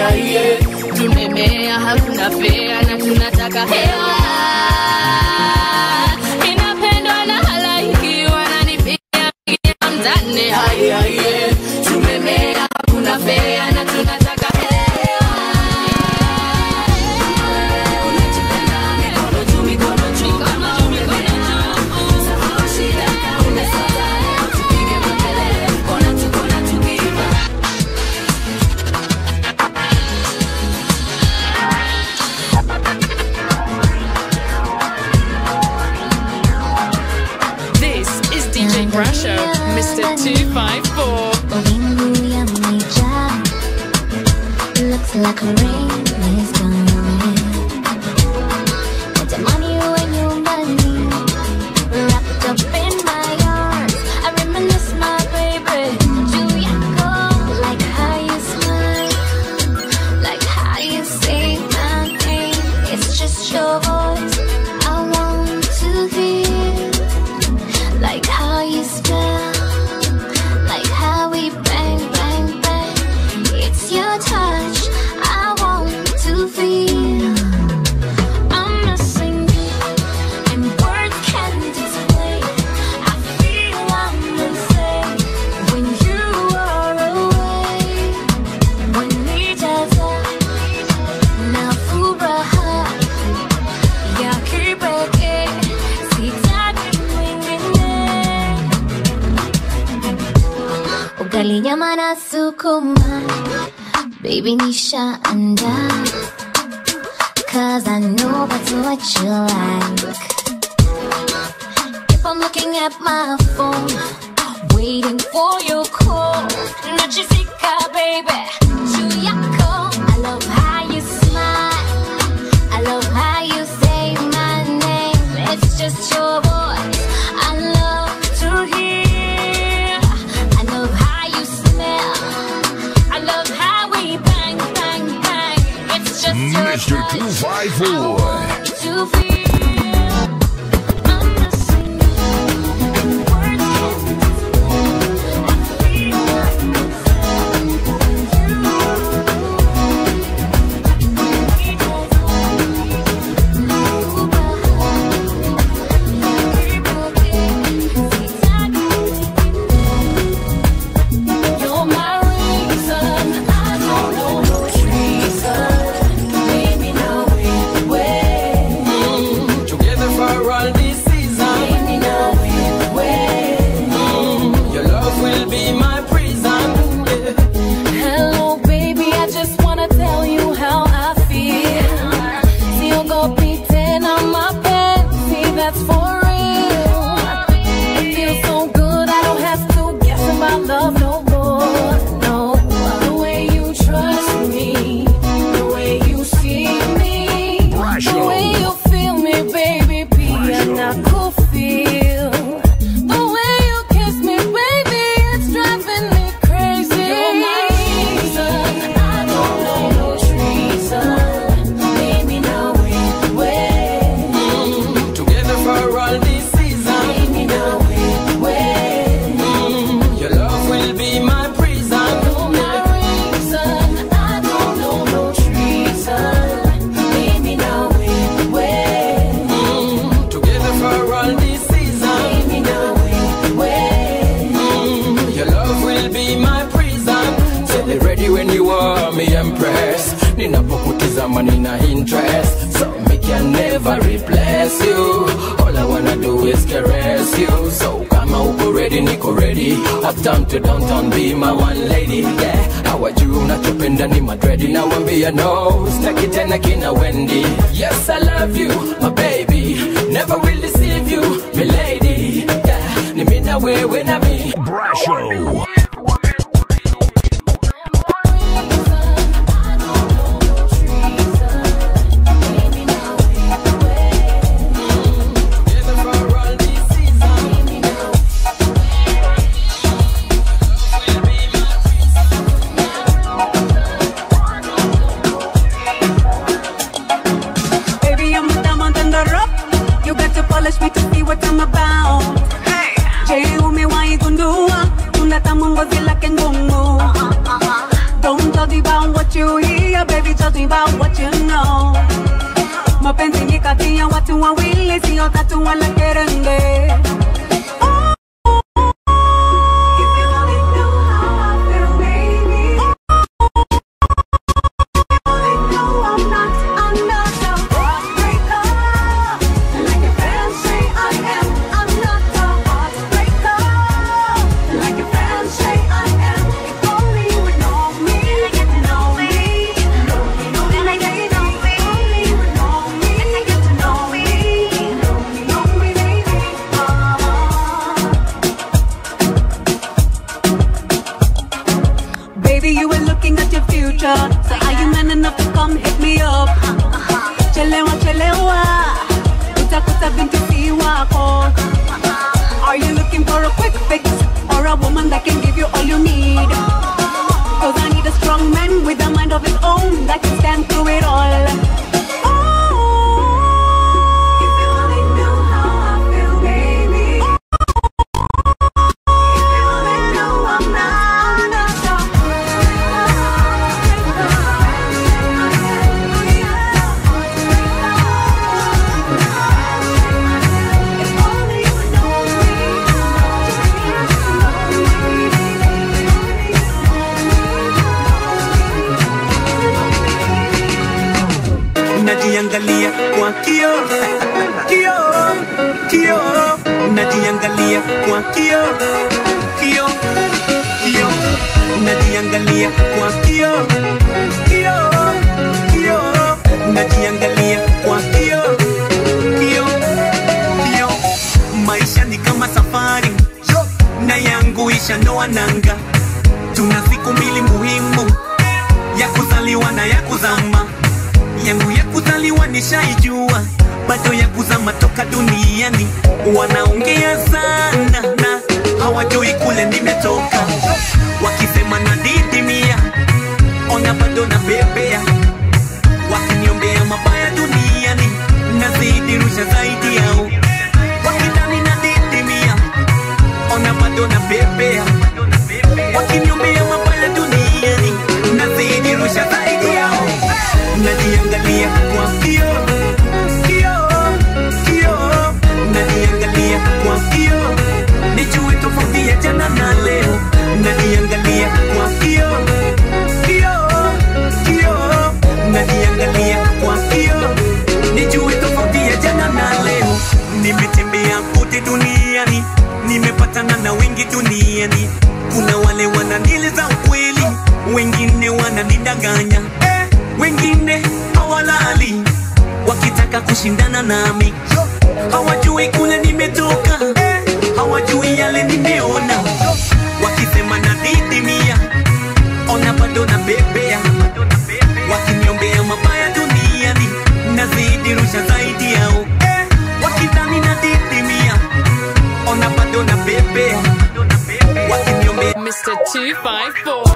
Haya tumemea hakuna fea na tunataka hewa. Inapendwa na halaiki wananipigia mtani. Haya tumemea hakuna fea na tunataka hewa. Brasho, Mr. 254. Looks like a rain is coming. And the money when you money wrapped up in my arms. I reminisce my baby. Do you go like how you smile, like how you say my name? It's just your voice I want to hear. Like how you spell, like how we bang, bang, bang. It's your touch I want to feel. I'm missing you, and words can't explain. I feel I'm insane when you are away. When nijaza na furaha ya kipekee, sitaki ugali nyama na sukuma, baby nisha anda, 'cause I know that's what you like. If I'm looking at my phone, waiting for your call, nachisika baby, chuyako. I love how you smile, I love how you say my name. It's just your voice I love to hear. I love how you smell, I love how we bang, bang, bang. It's just your Mr. 254. to feel. I'm missing you, and words can't explain. I feel I'm insane you're my reason. I don't know no reason. Baby, now we're way. Together for all this season. Baby, now we're way. Your love will be my prison. Hello, baby, I just wanna tell you how I feel. See you go pretend on my pants. See, that's for real. It feels so good, I don't have to guess about love no more. No, the way you trust me, the way you see me, the way you feel me, baby, be and I could feel. The way you kiss me, baby, it's driving me crazy. You're my reason, I don't know no treason. Baby, now we're way. Together for all this season. Baby, now we're way. Your love will be my prison. You're my reason, I don't know no treason. Baby, now we're way. Together for all this season. Baby, now we're way. Your love will be my prison. Say be ready when you are me empress. Ninapokutizama nina interest, so me can never replace you. All I wanna do is caress you. So kama uko ready, niko ready. Uptown to downtown, be my one lady. Yeah, hawajui unachopenda ni madredi. Na wambia no, staki tena kina Wendy. Yes, I love you, my baby. Never will deceive you, my lady. Yeah, ni mina wewe na mi. Brasho. Together for all this season. Will be my Baby, I'm a diamond in the rough. You got to polish me to see what I'm about. Hey, umewahi gundua tunatamu ngozi lake ngumu. Don't talk about what you hear no. Mapenzi ni kati ya watu wawili, sio tatu wala kerenge. So are you man enough to come hit me up? Chelewa chelewa, utakuta binti si wako. Are you looking for a quick fix or a woman that can give you all you need? Cause I need a strong man with a mind of his own that can stand through it all. Najiangalia kwa kioo, kioo, kioo. Najiangalia kwa kioo, kioo, kioo. Najiangalia kwa kioo, kioo, kioo. Najiangalia kwa kioo, kioo, kioo. Maisha ni kama safari, na yangu ishanoa nanga. Tuna siku mbili muhimu, ya kuzaliwa na ya kuzama. Yangu ya kuzaliwa nishaijua, bado ya kuzama toka duniani. Wanaongea sana na hawajui kule nimetoka. Wakisema na didimia, ona bado na bebea. Wakiniombea mabaya duniani, nazidi rusha zaidi yao. Wakidhani na didimia, ona bado na bebea. Wakiniombea mabaya duniani, nazidi rusha zaidi yao. Najiangalia kwa kioo, kioo, kioo. Najiangalia kwa kioo, nijue tofauti ya jana na leo. Najiangalia kwa kioo, kioo, kioo. Najiangalia kwa kioo, nijue tofauti ya jana na leo. Nimetembea kote duniani, nimepatana na wengi duniani. Kuna wale wananieleza ukweli, wengine wananidanganya. Wengine hawalali, wakitaka kushindana nami. Hawajui kule nimetoka, hawajui yale nimeona. Wakisema na didimia, ona bado na bebea. Wakiniombea mabaya duniani, nazidi rusha zaidi yao. Wakidhani na didimia, ona bado na bebea. Wakiniombea Mr. 254.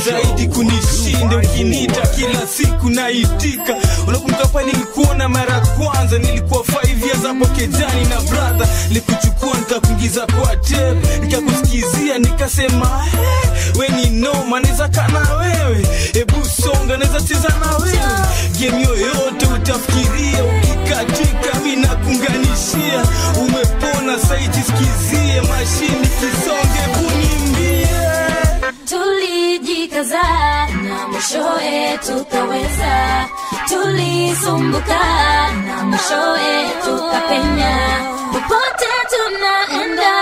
Zaidi kunishinda ukinita kila siku naitika. Unakumbuka pale nilikuona mara kwanza, nilikuwa 5 years hapo Kejani na brother. Nilikuchukua nikakuingiza kwa tape, nikakusikizia nikasema we ni noma, naweza kana wewe. Hebu songa, naweza cheza na wewe. Game yoyote utafikiria, ukikatika mimi nakunganishia. Umepona saiti sikizie, mashini kisonge kunimbie. Tulijikaza na mwishowe tukaweza, tulisumbuka na mwishowe tukapenya. Popote tunaenda,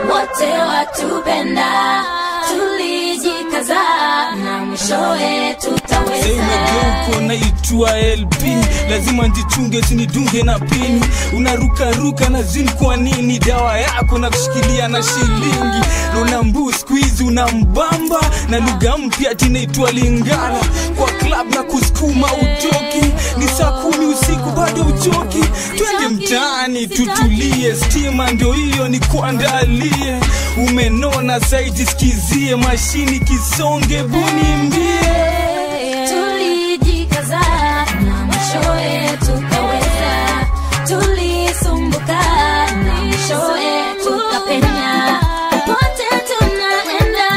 wote watupenda. Tulijikaza na mwishowe tutaweza. Sema naitwa LP, lazima njichunge sinidunge na pini. Unaruka ruka na zini kwa nini? Dawa yako na kushikilia na shilingi. Lona mbu squeeze unambamba, na lugha mpya tinaitwa Lingala. Kwa club na kuskuma utoki, ni saa 10 usiku bado uchoki. Twende mtaani tutulie, stima ndio hiyo ni kuandalie. Umenona na saidi sikizie mashini kisonge buni mbie. Tulijikaza na mwishowe tukaweza, tulisumbuka na mwishowe tukapenya. Popote tunaenda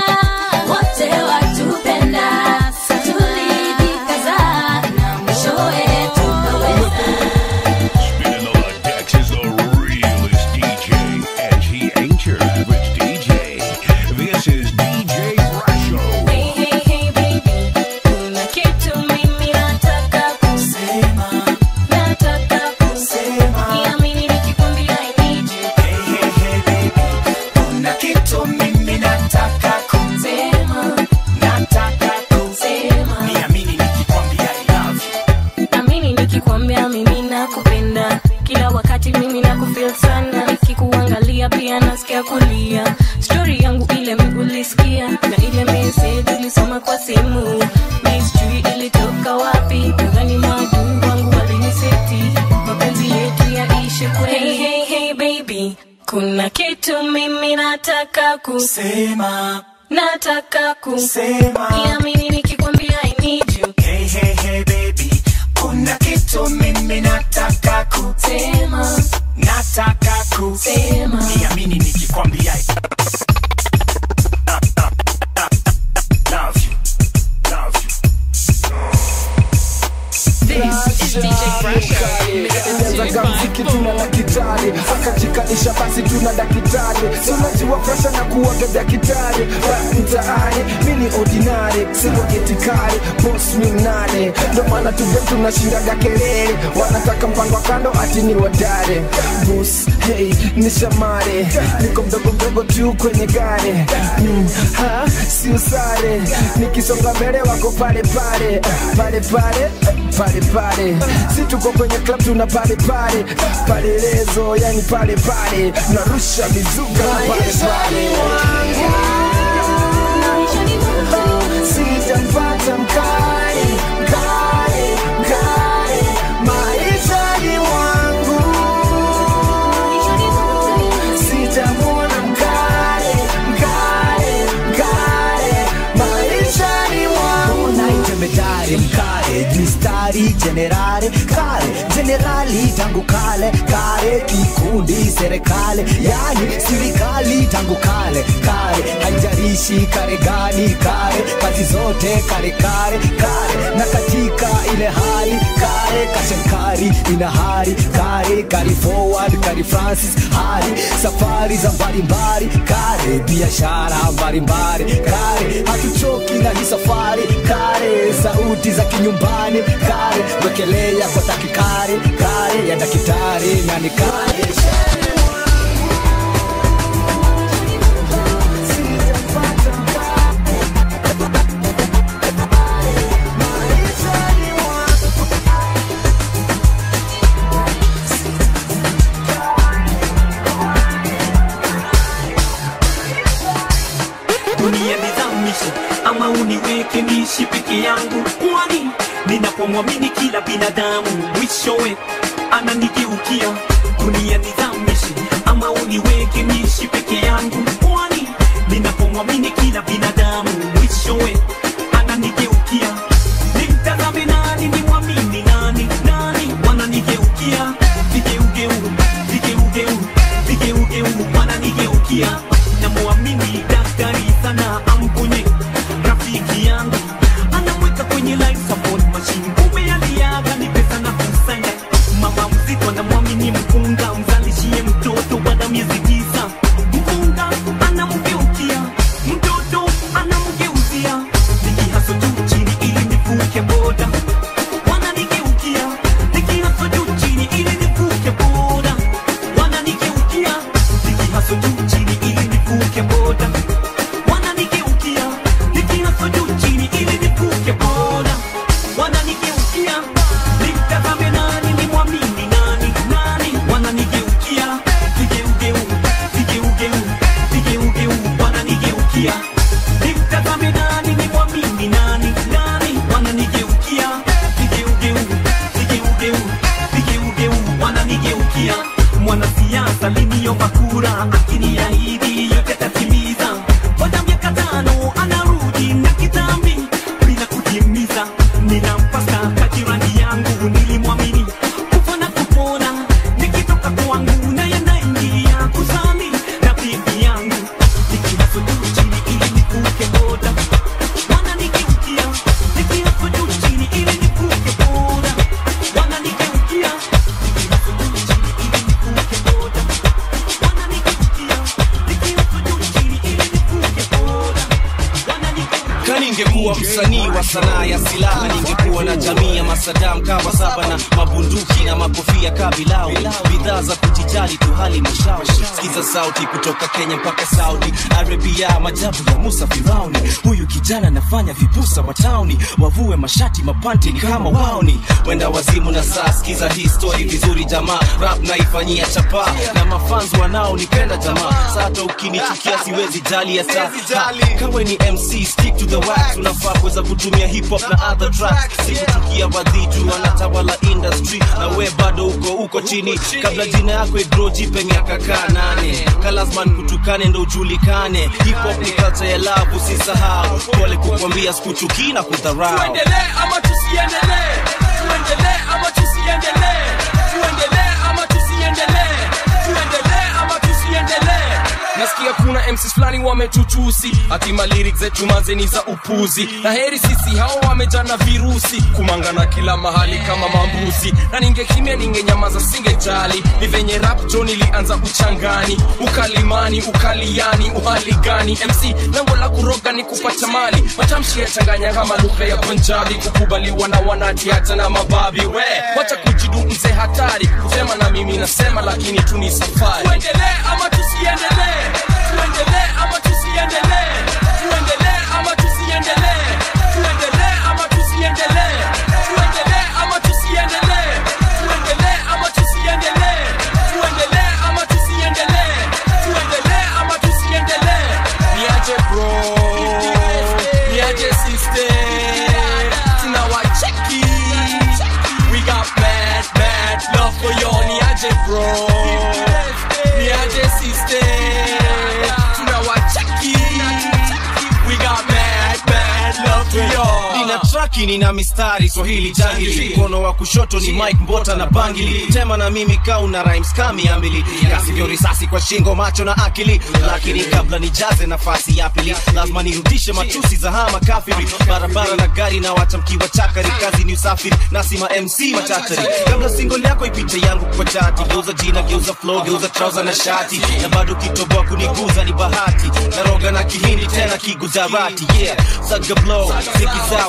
wote watupenda. Tulijikaza na mwishowe tukaweza. Spinning on the decks is the realest DJ, and he ain't your average DJ. This is DJ Brasho. Hey, hey, hey, baby, kuna kitu mimi nataka kusema. Nataka kusema. Niamini nikikwambia I need you. Hey, hey, hey, baby, kuna kitu mimi nataka kusema. Nataka kusema. Niamini nikikwambia I love you. Amini nikikwambia mimi nakupenda. Kila wakati mimi nakufeel sana. Nikikuangalia pia nasikia kulia. Story yangu ile ulisikia, na ile message ulisoma kwa simu. Mystery ilitoka wapi? Nadhani maadui wangu waliniseti. Mapenzi yetu yaishi kweli. Hey, hey, hey, baby, kuna kitu mimi nataka kusema. Nataka kusema. Niamini nikikwambia I need you. Hey, hey, hey, baby, kuna kitu mimi nataka kusema. Nataka kusema. Niamini nikikwambia I love you. Love you. This is DJ Brasho. Mziki tuna dakitari, akajikanisha basi tuna dakitari. Tunajua pressure na kuwaga dakitari. Mtaani, mini ordinary, siwa getikari, boss minane. Ndo maana tunashindaga kelele. Wanataka mpango wa kando ati ni wadare. Boss, hey, ni shamare. Niko mdogo mdogo tu kwenye gare. Si usare. Nikisonga mbele wako pale pale. Pale pale, pale pale. Si tuko kwenye club tuna pale pale. Pale lezo, yani pale pale. Narusha mizuka pale pale. Sitampata mkali, mkali, mkali. Maishani mwangu sitamwona mkali, mkali, mkali. Maishani mwangu Naijemedari mkale, mistari generale kale, generali tangu kale, kale kikundi serikali, yani serikali tangu kale, kale haijarishi kare gani kare, kazi zote kare kare kare, na katika ile hali kare kashankari ina hari kare, kari forward kari Francis hari, safari za mbalimbali kare, biashara mbalimbali kare, hatuchoki na hii safari kare, sauti za kinyumbani kare, wekelea kwa takikari kare, ya dakitari nani kare. Unionizamishe ama uniweke niishi peke yangu, kwani ninapomwamini kila binadamu mwishowe ananigeukia. Unionizamishe ama uniweke niishi peke yangu, kwani ninapomwamini kila binadamu mwishowe ananigeukia. Nimtazame nani, nimwamini nani, nani wananigeukia. Vigeugeu, vigeugeu, vigeugeu wananigeukia. Namuamini daktari sana amponye rafiki yangu, anamweka kwenye life support machine. Kumbe aliaga ni pesa na kusanya. Mama mzito anamwamini mkunga, mzalishie mtoto baada ya miezi 9. Mkunga anamgeukia, mtoto anamgeuzia. Nikihaso juu chini ili nivuke boda, wananigeukia. Nikihaso juu chini ili nivuke boda, wananigeukia. Nikihaso juu chini ili nivuke boda, wananigeukia. Nikihaso juu chini ili nivuke boda, wananigeukia. Nimtazame nani, nimwamini nani, nani wananigeukia. Vigeugeu, vigeugeu, vigeugeu wananigeukia. Nimtazame nani, nimwamini nani, nani wananigeukia. Vigeugeu, vigeugeu, vigeugeu wananigeukia. Mwanasiasa aliniomba kura, akiniahidi yote atatimiza. sanaa ya silaha. Ningekuwa na jamii ya Masadam kama saba na mabunduki na makofia kabilao. Bidhaa za kujijali tu hali mashao. Sikiza sauti kutoka Kenya mpaka Saudi Arabia, majabu ya Musa Firauni. Huyu kijana nafanya vipusa matauni, wavue mashati mapanti ni kama waoni. Wenda wazimu na saa, sikiza hii story vizuri jamaa. Rap naifanyia chapa na mafans wanao nipenda jamaa. Sasa ukinichukia siwezi jali ya saa. Kama ni MC stick to the wax, unafaa kuweza kutumia hip hop na other tracks. Sikuchukia wadhiju wanatawala industry na we bado uko chini. Kabla jina yako igro jipe miaka 8. Kalazman kutukane ndo ujulikane. Hip hop ni culture ya love usisahau. Pole kukwambia sikuchuki na kudharau. Tuendelee ama tusiendelee? Tuendelee ama tusiendelee? Tuendelee ama tusiendelee? Tuendelee ama tusiendelee? Nasikia kuna MCs flani wametutusi ati lyrics zetu mazeni za upuzi. Na heri sisi hao wamejana virusi kumangana kila mahali kama mambuzi. Na ningekimia ningenyamaza singejali. Ni venye rap John ilianza uchangani, ukalimani, ukaliani, uhali gani. MC lango la kuroga ni kupata mali. Matamshi ya changanya kama lugha ya Punjabi, kukubaliwa na wanati hata na mababi. We wacha kujidu mzee hatari, kusema na mimi nasema lakini tu ni safari. Tuendelee ama tusiendelee? Tuendelee ama tusiendelee? Tuendelee ama tusiendelee? Tuendelee ama tusiendelee? Tuendelee ama tusiendelee? Tuendelee ama tusiendelee? Tuendelee ama tusiendelee? Tuendelee ama tusiendelee? Niaje bro, niaje sister, tunawacheki. We got mad love for you. Niaje bro, niaje sister, tunawacheki. We got mad love for you. Nina traki nina mistari Swahili jangili. Mkono wa kushoto ni Mike Mbota na bangili. Tema na mimi kauna rhymes kami ambili. Kasi vyo risasi kwa shingo macho na akili. Lakini kabla nijaze nafasi ya pili, lazima nirudishe matusi za hama kafiri. Barabara na gari na wacha mkiwa chakari. Kazi ni usafiri nasima MC machatari. Kabla single yako ipite yangu kwa chati. Geuza jina, geuza flow, geuza trouser na shati. Na bado kitoboa kuniguza ni bahati. Naroga na kihindi tena kigujarati. Yeah, saga blow,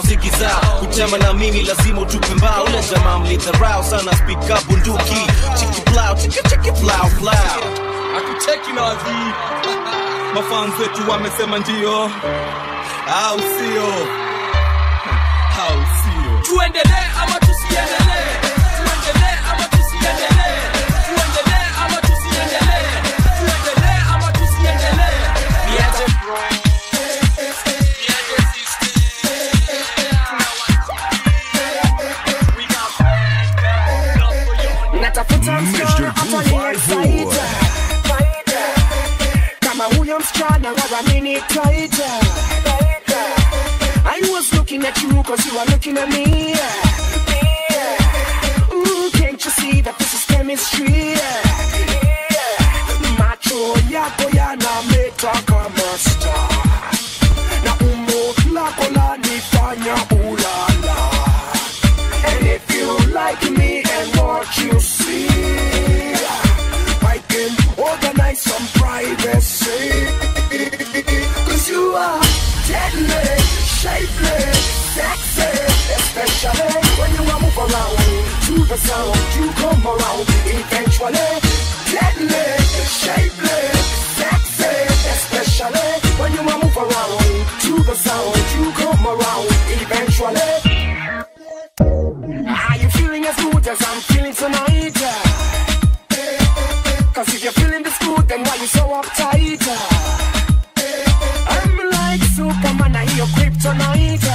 ziki zao. Kutema na mimi lazima utupe mbao. Ule jamaa mlidharau sana speak up bunduki. Chiki plow, chiki plow. Akucheki na wazi. Mafans wetu wamesema ndio au sio? Au sio? Tuendelee ama tusiendelee? Tuendelee ama tusiendelee? Tuendelee ama tusiendelee? Tuendelee ama tusiendelee? Niaje bro, niaje sister, we got bad love for you. Natafuta msichana ataniexcite kama huyo msichana wawaminitaita. I was looking at you cause you are looking at me. Ooh, can't you see that this is chemistry? Macho yako yanameta kama star, na umbo lako lanifanya ulala. And if you like me and what you see, I can organize some privacy. Cause you are deadly, shapely, sexy, especially when you move around to the sound, you come around eventually. Deadly, shapely, sexy, especially when you move around to the sound, you come around eventually. Are you feeling as good as I'm feeling tonight? Cause if you're feeling this good, then why you so uptight? I'm like Superman, I hear kryptonite.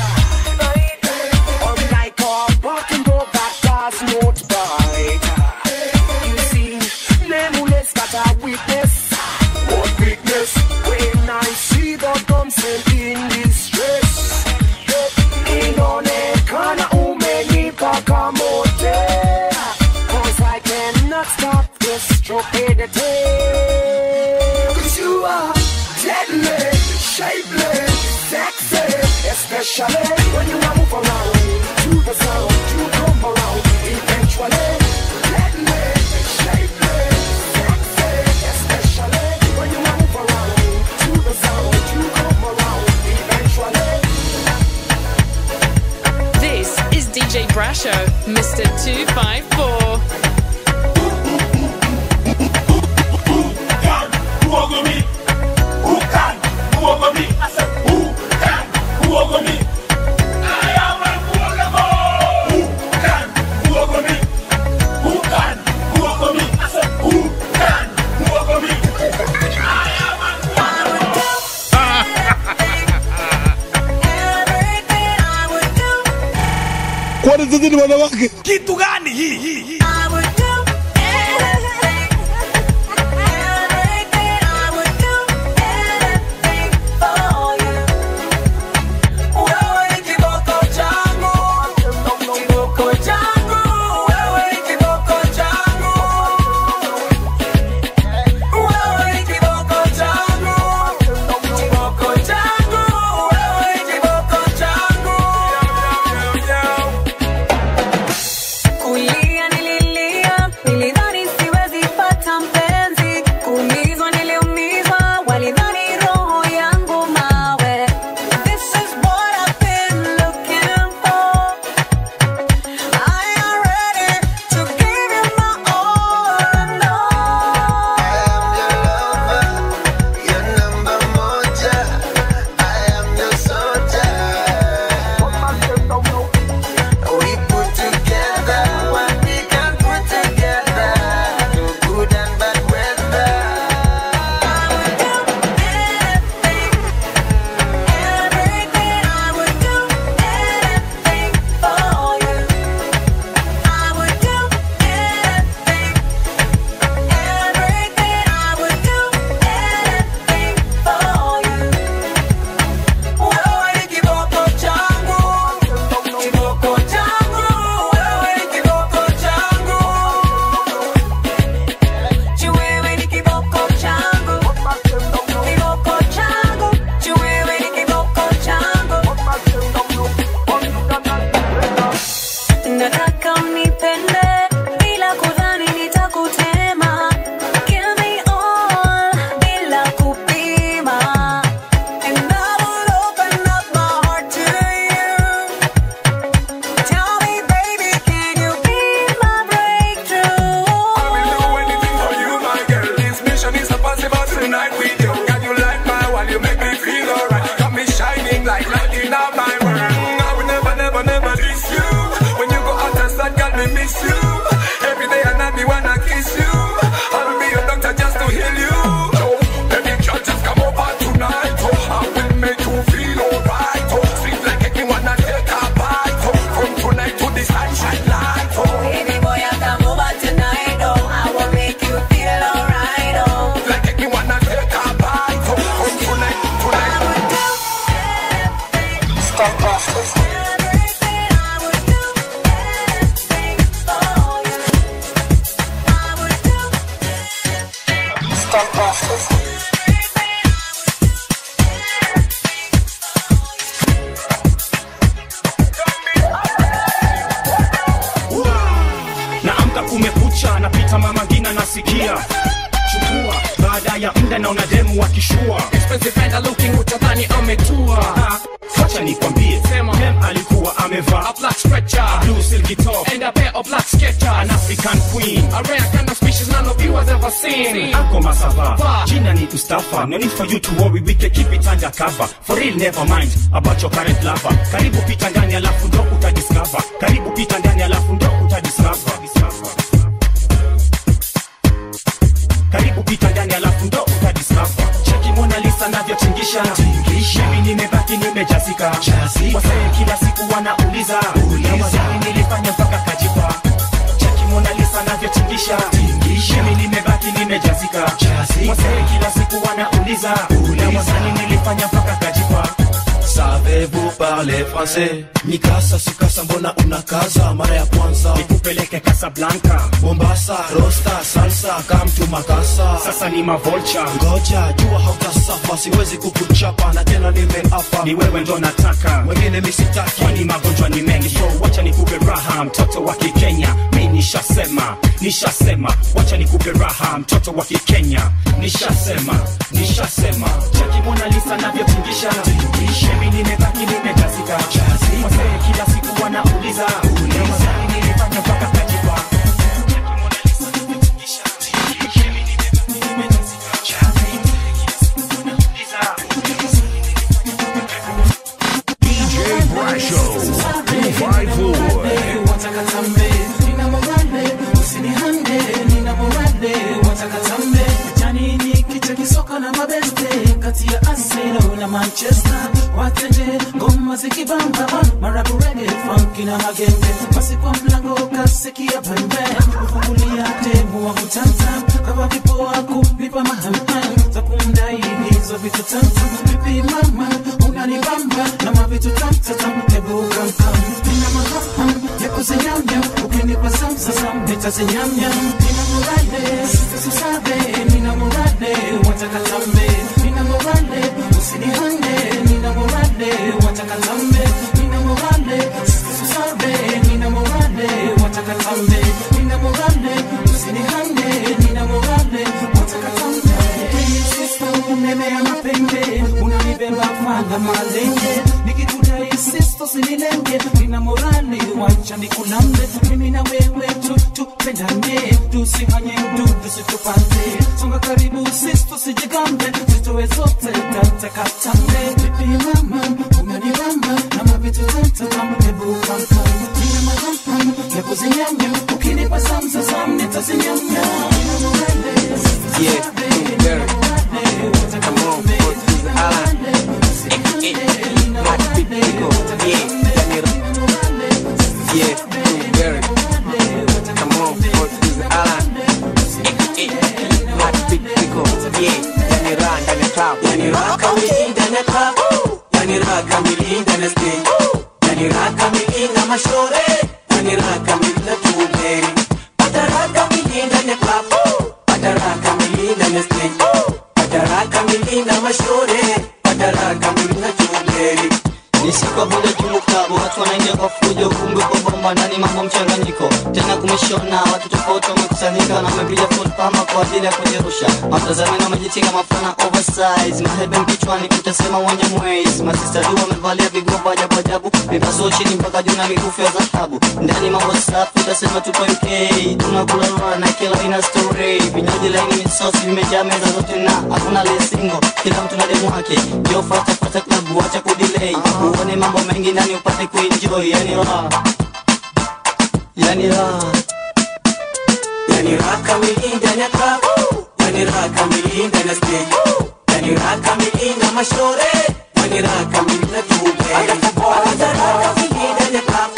I'm like a barking dog that does not bite. You see, nameless got a weakness. What weakness? When I see the damsel in distress, inaonekana umenipa kamote. Cause I cannot stop this stupidity. Cause you are Brasho, Mr. 254. Who over me? Who can? Who over me? I said, who can? Who over me? I am unbelievable. Who can? Who over me? Who can? Who over me? I said, who can? Who over me? I am unbelievable. What is it in wanawake? Kitu gani hii? Naamka kumekucha, napita mama ngina nasikia chukua, baada ya muda naona demu wakishua expensive fenda looking utadhani ametua. Wacha nikwambie, dem alikuwa amevaa a black stretcher, a blue silky top and a pair of black Skechers, an African queen, a rare kind of species none of you has ever seen. Ako masava, jina ni Mustafa, no need for you to worry, we can keep it under cover. For real, never mind about your current lover. Karibu pita ndani alafu ndo utadiscover. Karibu pita ndani alafu ndo utadiscover. Karibu pita ndani alafu ndo utadiscover. Cheki Mona Lisa navyotingisha, mimi nimebaki nimejazika. Wasee kila siku wanauliza, na wazani nilifanya mpaka kajipa. Cheki Mona Lisa navyotingisha, mimi nimebaki nimejazika. Wasee kila siku wanauliza, na wazani nilifanya mpaka kajipa. Savez-vous parler français? Mikasa sikasa mbona unakaza mara ya kwanza nikupeleke Casablanca, Mombasa, Rosta, salsa, come to Makasa. Sasa ni mavolcha, ngoja jua hautasafa, siwezi kukuchapa na tena nimeapa. Ni wewe ndo nataka, wengine misitaki, kwani magonjwa ni mengi. So wacha nikupe raha, mtoto wa Kikenya. Mimi nishasema, wacha nikupe raha, mtoto wa Kikenya. Nishasema. Cheki Mona Lisa navyotingisha, mimi nimebaki nimejazika. Wasee kila siku wanauliza, Manchester, watende ngoma zikibamba, marabu reggae, funky na magenge. Basi kwa mlango kasikia pembe, kufungulia demu wangu tamtam, kawa vipo wako lipa mahamham, za kumdai hizo vitu tamtam. Vipi mama, unanibamba na mavitu tamtam, hebu kamkam. Nina mahaham, ya kuzinyamnya, ukinipa samsam, nitazinyamnya. Nina morale, susabe, nina morale, wataka tambe. Nina morale, usinihande, nina morale, wataka tambe. Nina morale, susabe, nina morale, wataka tambe. Nina morale, usinihande, nina morale, wataka tambe. Sister, umeme ya mapembe, unanibeba fanga malenge. Nikikudai sister usinilenge, nina morale, wacha nikulambe. Mimi na wewe tupendane, tusifanye mdudu situpande. Songa karibu sister usijigambe, zitoe zote tatakatambe. Vipi mama, unanibamba na mavitu tatam, hebu kamkam. Nina mahampam, ya kuzinyanya, ukinipa samsam, nitazinyanya. Nina morale, yeah, come on, the island. Not big pico, yeah, Blueberry. Come on, the island. Not big pico, yeah, yani run, yani club, yani rock, yani club, yani rock, yani stage, yani rock, yani mashore, yani rock, yani Blueberry. Rock, yani club, rock, yani stage. Padaraka milina mashore, padaraka milina chuberi. Nisikuwa bunda jumukabo, watu wanaingia kwa fujo, kumbe kwa bomba ndani mambo mchanganyiko. Tena kumeshona, watu tofauti wamekusanyika na wamepiga full pama kwa ajili ya kujirusha. Matazame na majitinga mafana oversize, mahebe mkichwani kutasema wenye mwezi. Masista juu wamevalia vigoba ajabu ajabu, vipaso chini mpaka juu na mikufu ya dhahabu. Ndani mambo safi, utasema tupo UK, tunakula rora na kila ina story. Vinywaji laini misosi vimejaa meza zote na hakuna lesingo, kila mtu na demu wake. Yo fata klabu, wacha kudelay. Uone mambo mengi ndani upate kuenjoy, yani raha, yani raha, yani raha kamili ndani ya club, yani raha kamili ndani ya stage, yani raha kamili na mashore, yani raha kamili na tube. Ada raha kamili ndani ya club,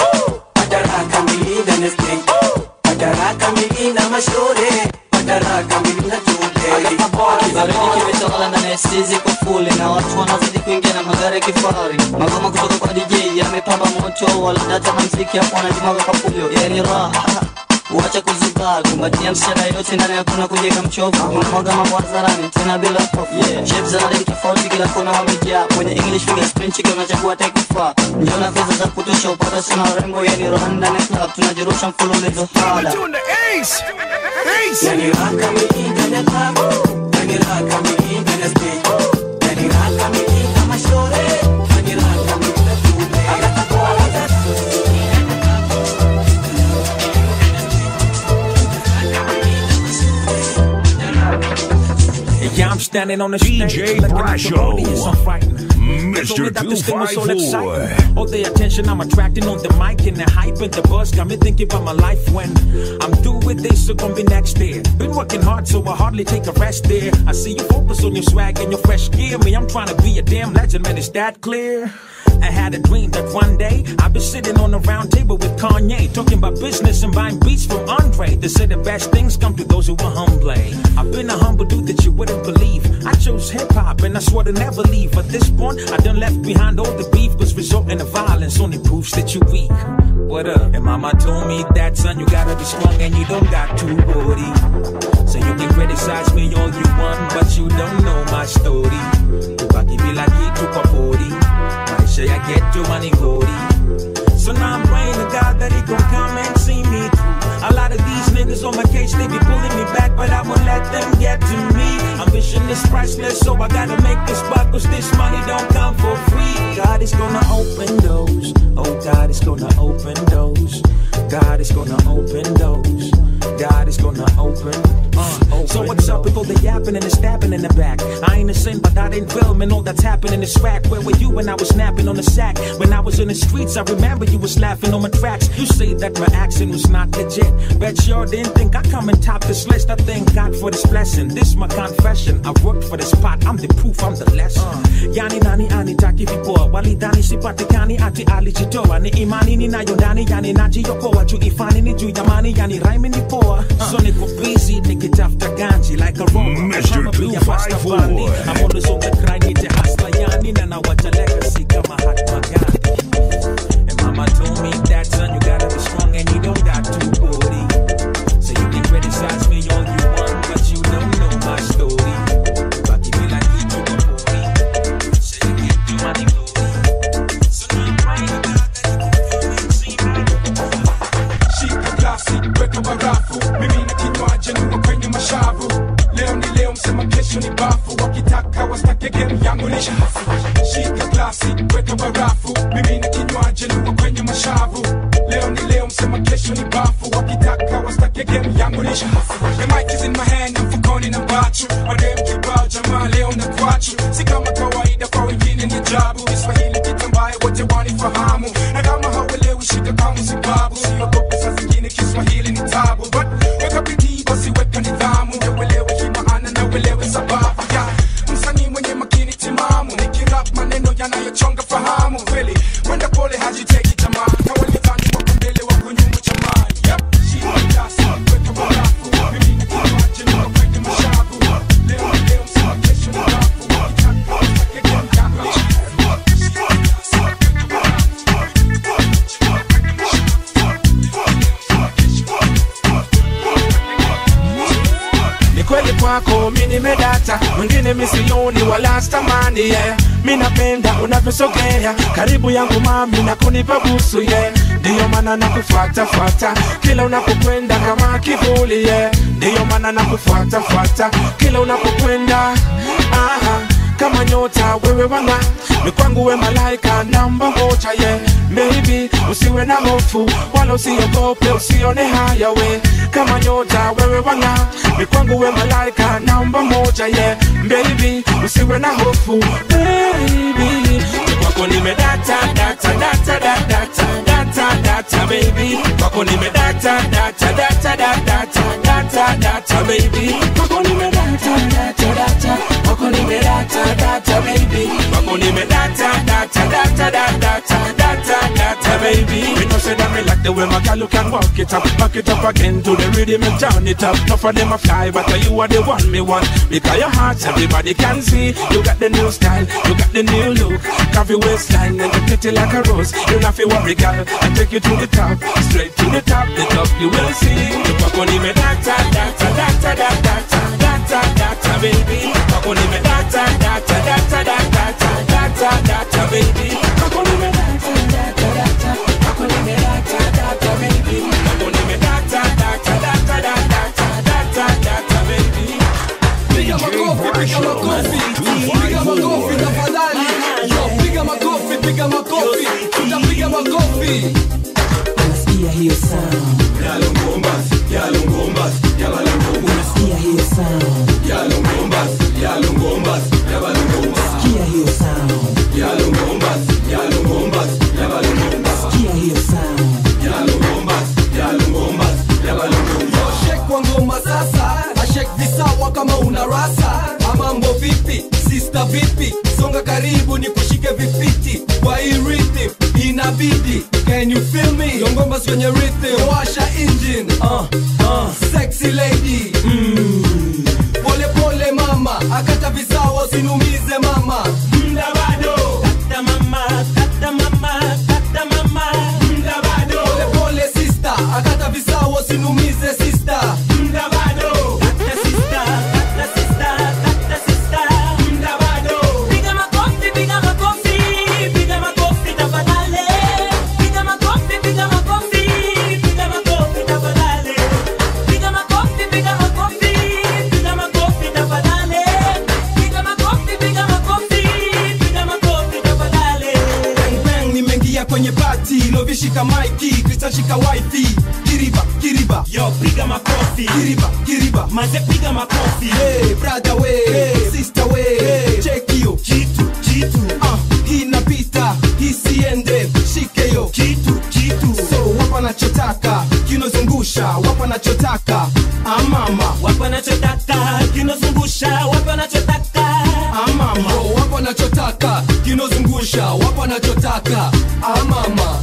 ada raha kamili ndani ya stage, ada raha kamili na mashore, ada raha kamili na tube. Baridi kimetawala ndani ya stage kwa full, na watu wanazidi kuingia na magari kifahari. Magoma kutoka kwa DJ yamepamba moto, wala data na mziki hapo wanajimwaga kwa fulio. Yani raha, wacha kuzuba, kumbatia msichana yote ndani hakuna kujenga mchovu. Unamwaga mambo hadharani tena bila hofu. Shapes za rangi tofauti kila kona wamejaa. Kwenye English fingerprint chiki unachagua tekifaa. Njona pesa za kutosha upata sina rembo. Yani raha ndani club tunajirusha mfululizo hala. Yani raha kamili ndani ya club, yani raha kamili ndani ya stage, yani raha kamili na mashore, yani raha kamili na tube. Yeah, I'm standing on the DJ Brasho, Mr. 254. All the attention I'm attracting on the mic and the hype and the buzz got me thinking about my life when I'm through with this, so gonna be next there. Been working hard, so I hardly take a rest there. I see you focus on your swag and your fresh gear. Me, I'm trying to be a damn legend, man, is that clear? I had a dream that one day I'd be sitting on a round table with Kanye, talking about business and buying beats from Andre. They say the best things come to those who are humble. I've been a humble dude that you wouldn't believe. I chose hip-hop and I swore to never leave. At this point, I done left behind all the beef, cause resorting to violence only proves that you're weak. What up? And mama told me that, son, you gotta be strong and you don't got to worry. So you can criticize me all you want, but you don't know my story. Tupaki be like he took a 40. Say I get your money, Cody. So now I'm praying to God that he gon' come and see me through. A lot of these niggas on my case, they be pulling me back, but I won't let them get to me. Ambition is priceless, so I gotta make this buck, cause this money don't come for free. God is gonna open doors. Oh, God is gonna open doors. God is gonna open doors. God is gonna open. So what's up with all the yapping and the stabbing in the back? I ain't a sin, but I didn't film and all that's happening is whack. Where were you when I was snapping on the sack? When I was in the streets, I remember you was laughing on my tracks. You say that my accent was not legit. Bet sure didn't think I come and top this list. I thank God for this blessing. This my confession. I worked for this spot. I'm the proof, I'm the lesson. Yani nani ani taki vipoa. Walidani sipatikani ati alijitoa. Ni imani ninayo ndani yani najiokoa. Juu ifani ni juu yamani yani raimi ni poa. So niko busy nikitafuta ganji like a rover. Mr. 254. I'm always on the grind, need to hustle yani na nawacha legacy kama Mahatma Gandhi. And mama told me that son you gotta be strong and you don't got to body. So you can criticize me all you want, but you don't know my story. But if you like it, you can body. So you can do my glory. So now I'm praying to God that you can see my Shika glasi, weka barafu. Mimi na kinywaji nuko kwenye mashavu. Leo ni leo, msema kesho ni bafu. Wakitaka wastake game yangu ni shafu. Shika glasi, weka barafu. Mimi na kinywaji nuko kwenye mashavu. Leo ni leo, msema kesho ni bafu. Wakitaka wastake game yangu ni shafu. The mic is in my hand, mfukoni na bachu. Madem kibao jamaa leo na kwachu. Si kama kawaida kwa wengine ni ajabu. Kiswahili kitambaye wote wanifahamu. Na kama hauelewi shika kama sababu. Siogope saa zingine Kiswahili ni tabu. But weka bidii basi weka nidhamu. Uelewe hii maana na uelewe sababu. Msanii mwenye makini timamu. Nikirap maneno yanayochonga fahamu. Kweli wenda pole hajiteki tamaa. Kawalidhani wako mbele wako nyuma jamaa. Shika glasi, weka barafu. Mimi na kinywaji nuko kwenye mashavu. Leo ni leo, msema kesho ni bafu. Wakitaka wastake game yangu ni shafu. Ni kweli kwako mimi nimedata, mwingine misioni wala stamani yeah. Mimi napenda unavyosogea karibu yangu mami na kunipa busu yeah. Ndio maana nakufuata fuata kila unapokwenda kama kivuli yeah. Ndio maana nakufuata fuata kila unapokwenda kama nyota wewe wanga ni kwangu we malaika namba moja yeah. Maybe usiwe na hofu wala usiogope usione haya we kama nyota wewe wanga ni kwangu we malaika namba moja yeah. Baby usiwe na hofu baby kwako nimedata data data data data data baby kwako nimedata data data data data data baby kwako nimedata data data kwako nimedata data baby kwako nimedata data data data data data baby we know say that me like the way my girl you can walk it up back it up again to the rhythm and turn it up enough of them a fly but you are the one me want because your heart everybody can see you got the new style you got the new look curvy waistline and you pretty like a rose you not feel worry girl I take you to the top straight to the top you will see kwako nimedata data data data data data baby kwako nimedata data data data data data baby kwako nimedata data data kwako nimedata data baby kwako nimedata data data data data data baby piga makofi piga makofi tafadhali yo piga makofi tutapiga makofi unasikia hiyo sound yalongombas yalongombas yabalongombas unasikia hiyo sound yalongombas yalongombas yabalongombas unasikia hiyo sound yalongombas yalongombas yabalongombas unasikia hiyo sound yalongombas yalongombas yabalongombas shake kwa ngoma sasa ashake visawa kama una rasa mambo vipi sister vipi songa karibu nikushike vifiti kwa hii rhythm inabidi can you feel me ngoma kwenye rhythm washa engine sexy lady pole pole mama akata visawa usinumize mama mda bado kata mama kata mama kata mama mda bado pole pole sister akata visawa usinumize sister mda bado kata sister kata sister kata sister mda bado piga makofi tafadhali piga makofi tafadhali piga makofi tafadhali piga makofi Yo, piga makofi. Kiriba, maze piga makofi. Hey, brother way, hey, sister way, hey, check yo. Kitu. Hii napita, hii siende, shike yo. Kitu. So, wapa nachotaka, kinozungusha, wapa nachotaka. Mama, wapa nachotaka, kinozungusha, wapa nachotaka. Mama, yo, wapa nachotaka, kinozungusha, wapa nachotaka. Mama,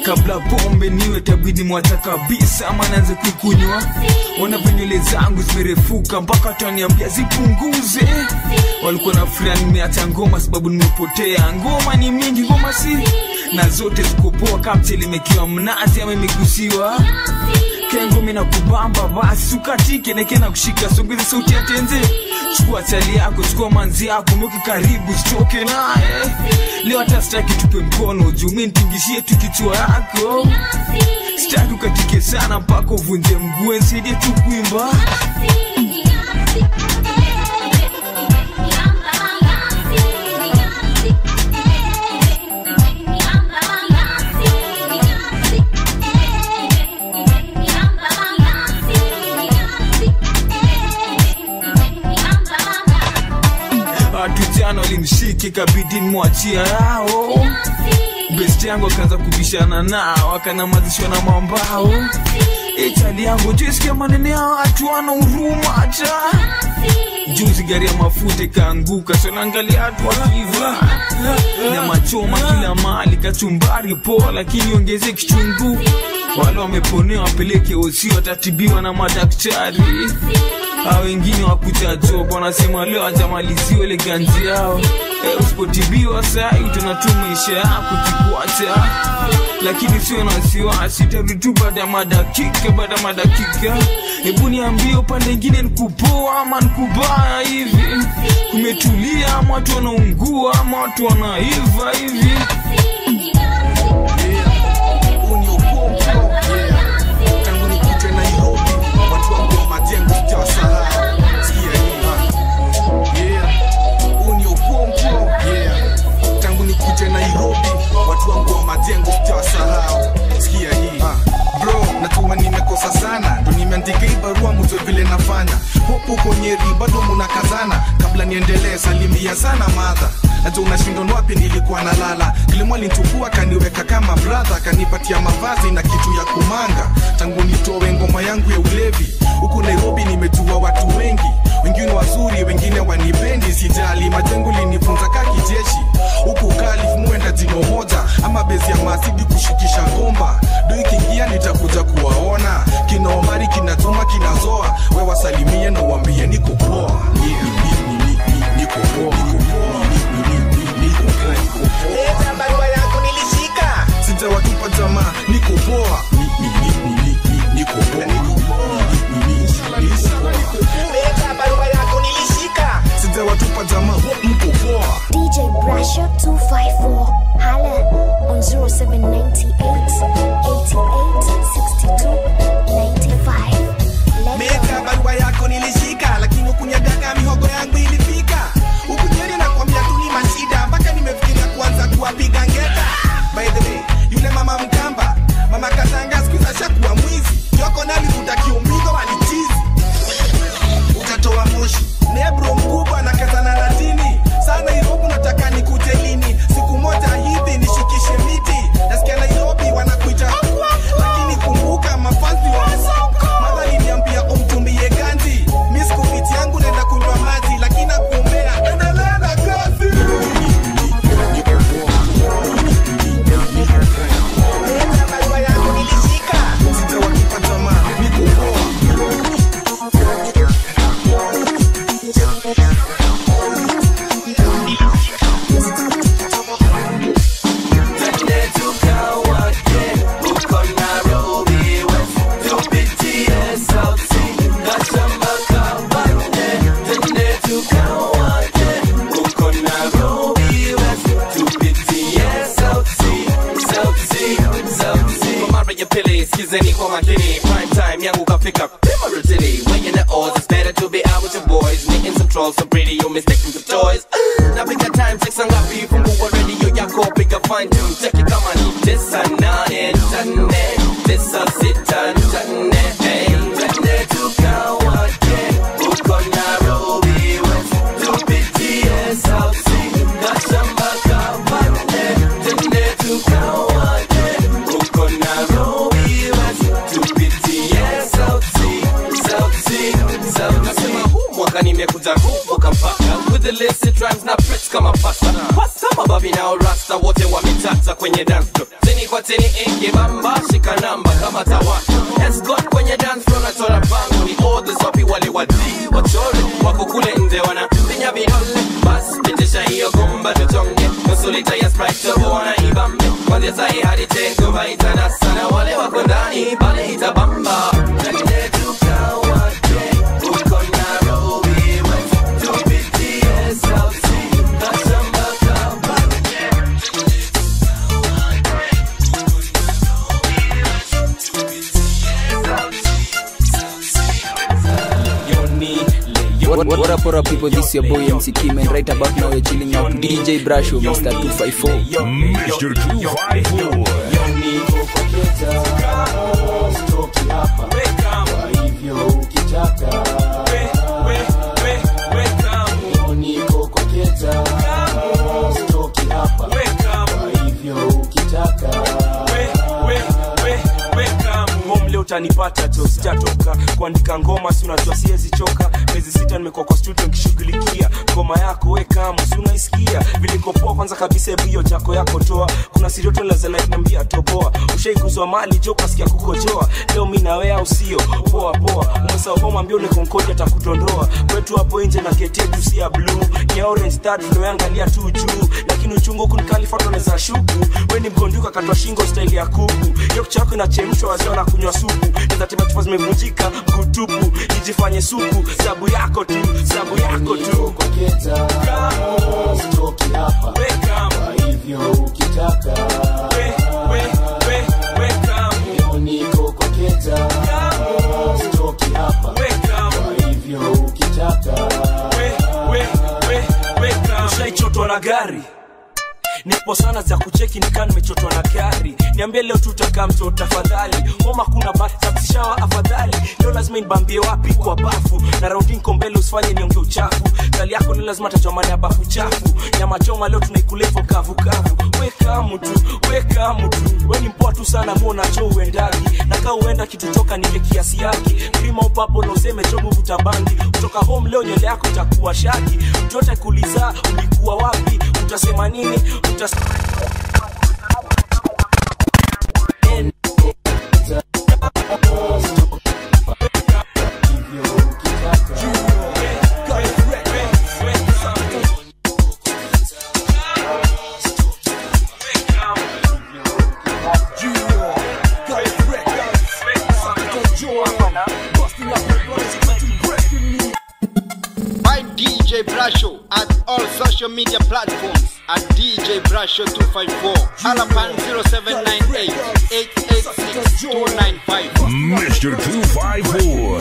kabla pombe niwe tabidi mwacha kabisa ama naanze kukunywa. Wana venywele zangu zimerefuka mpaka taniambia zipunguze. Walikuwa na furaha nimeacha ngoma sababu nimepotea. Ngoma ni mingi, ngoma si na zote ziko poa kama limekiwa mnazi ama imegusiwa. Kengo mina kubamba basi ukatike nekena kushika songeze sauti ya tenze. Chukua chali yako, chukua manzi yako, mweke karibu sitoke nae. Leo hata sitaki tupe mkono juu mimi nitingishie tu kichwa yako. Sitaki ukatike sana mpaka uvunje mguu, nisaidie tu kuimba. Tujana walimshiki kabidi mwachia yao. Best yangu akaanza kubishana nao, akanamazishwa na mambao. Chali yangu jisikia maneno ya watu wana huruma hata. Juzi gari ya mafuta ikaanguka, so naangalia watu wakiva. Nyama choma kila mahali, kachumbari poa lakini ongeze kichungu. Wale wameponewa wapeleke OC watatibiwa na madaktari. Hao wengine wakuja job wanasema leo hajamaliziwa ile ganzi yao. Usipotibiwa saa tunatuma maisha yako kikuacha. Lakini sio na wasiwasi, tarudi baada ya madakika. Hebu niambie upande mwingine nikupoa ama nikubaya hivi? Kumetulia ama watu wanaungua ama watu wanaiva hivi? nikuje Nairobi, watu wangu wa majengo sitawasahau. Sikia hii bro, najua nimekosa sana, ndo nimeandika hii barua mjue vile nafanya. Hopu uko Nyeri bado munakazana, kabla niendelee salimia sana madha. Najua unashindwa wapi nilikuwa nalala, Kilimo alinichukua kaniweka kama brother, kanipatia mavazi na kitu ya kumanga. Tangu nitoe ngoma yangu ya ulevi, huku Nairobi nimejua watu wengi, wengine wazuri, wengine wanipendi, sijali. Majengo linifunza kaki jeshi, huku Kalif muenda jino moja, ama bezi ya masidi kushikisha gomba. Do ikiingia nitakuja kuwaona, kina Omari, kina Juma, kina Zoa. We wasalimie na uambie niko poa. Niko poa. Leta barua yako nilishika, sijawatupa jamaa, niko poa. Niko poa. Leta barua yako nilishika, sijawatupa jamaa, mko poa. DJ Brasher 254, holla on 0798 88 62 95. Leta barua yako nilishika, lakini ukunyagaga mihogo yangu ilifika. Ukunyeri na kwambia tu ni mashida, mpaka nimefikiria kuanza kuwapiga ngeta. By the way, yule mama Mkamba, mama Katanga siku za shakuwa mwizi. Yoko nali utakiumbigo walichizi, utatoa moshi. Nebro mkubwa na katana latini, sana Nairobi nataka nikuje lini. Siku moja hivi nishikishe miti, nasikia Nairobi wanakuita, lakini kumbuka mafanzi wa madhali niambia umtumbie ganji. Mimi siku fiti yangu nenda kunywa maji, lakini nakuombea endelea na kazi. Leta barua yako nilishika, sijawatupa jamaa, niko poa. Skizeni kwa makini, prime time yangu kafika pima rutini. When you're in the O's, it's better to be out with your boys. Meeting some trolls, so pretty, you mistaken for toys. Na piga time, check sangapi, fungua radio yako, piga fine tune, check it kama ni tisa nane tane, tisa sita tane, hey. Tane tukawake, uko Nairobi West, tupitie South Sea, Gashamba Kabane. Tane tukawake, uko Nairobi West, tupitie South Sea, South Sea, South Sea. Nasema huu mwaka nimekuja kuvuka mpaka, with the illicit rhymes na press kama pasta. Pasta mababi na rasta wote wametata kwenye dance floor. Teni kwa teni ingi bamba, shika namba kama tawaka. Escort kwenye dance floor na tora bango. Ni all the sopi wale wadi, wachore wako kule nje wana pinya vidole. Bas, pitisha hiyo gomba tuchonge, nusu lita ya Sprite turbo wana ibambe. Kwanzia sahi hadi tengo vaita na sana, wale wako ndani pale itabamba. Tende tukawake, uko Nairobi West, tupitie South Sea, Gashamba Kabane. What up people, this is your boy MC Kim, and right about now you're chilling out DJ Brasho, Mr. 254. Mr. 254. Utanipata tu sijatoka kuandika ngoma, si unajua siwezi choka. Miezi 6 nimekuwa kwa studio nikishughulikia ngoma yako, weka msi unaisikia vile niko poa. Kwanza kabisa hebu hiyo jako yako toa, kuna sirioto lazima niambia toboa. Ushaikuzwa mali joka sikia kukojoa, leo mimi na wewe au sio? Poa poa, umesahau bomba mbio ni konkoja atakudondoa. Kwetu hapo nje na kete tu si ya blue, ni orange start tunaangalia tu juu, lakini uchungu kunikalifato za shuku. Wewe ni mgonduka katwa shingo style ya kuku, hiyo chako inachemshwa wazao na kunywa supu. Ndio tiba tiba zimevunjika kutupu, ijifanye suku, sabu yako tu, sabu yako tu. Kamo stoki hapa, weka hivyo ukitaka. Kamo niko kwa keta. Kamo stoki hapa, weka hivyo ukitaka. Ushaichotwa na gari, nipo zipo sana za kucheki nikaa nimechotwa na gari. Niambie leo tutakaa mto tafadhali. Homa kuna bati za kushawa afadhali. Leo lazima nibambie wapi kwa bafu. Na raundi niko mbele usifanye nionge uchafu. Kali yako ni lazima tajua maana ya bafu chafu. Nyama choma leo tunaikula hivyo kavu kavu. Weka mtu, weka mtu. Wewe ni mpoa tu sana muona cho uendagi. Na kaa uenda kitu toka nile kiasi yake. Prima upapo na useme chobu vutabandi. Kutoka home leo nywele yako itakuwa shaki. Mtoto kuuliza ulikuwa wapi? Utasema nini? DJ Brasho at all social media platforms at DJ Brasho 254. Alapan 0798 886 295. Mr. 254.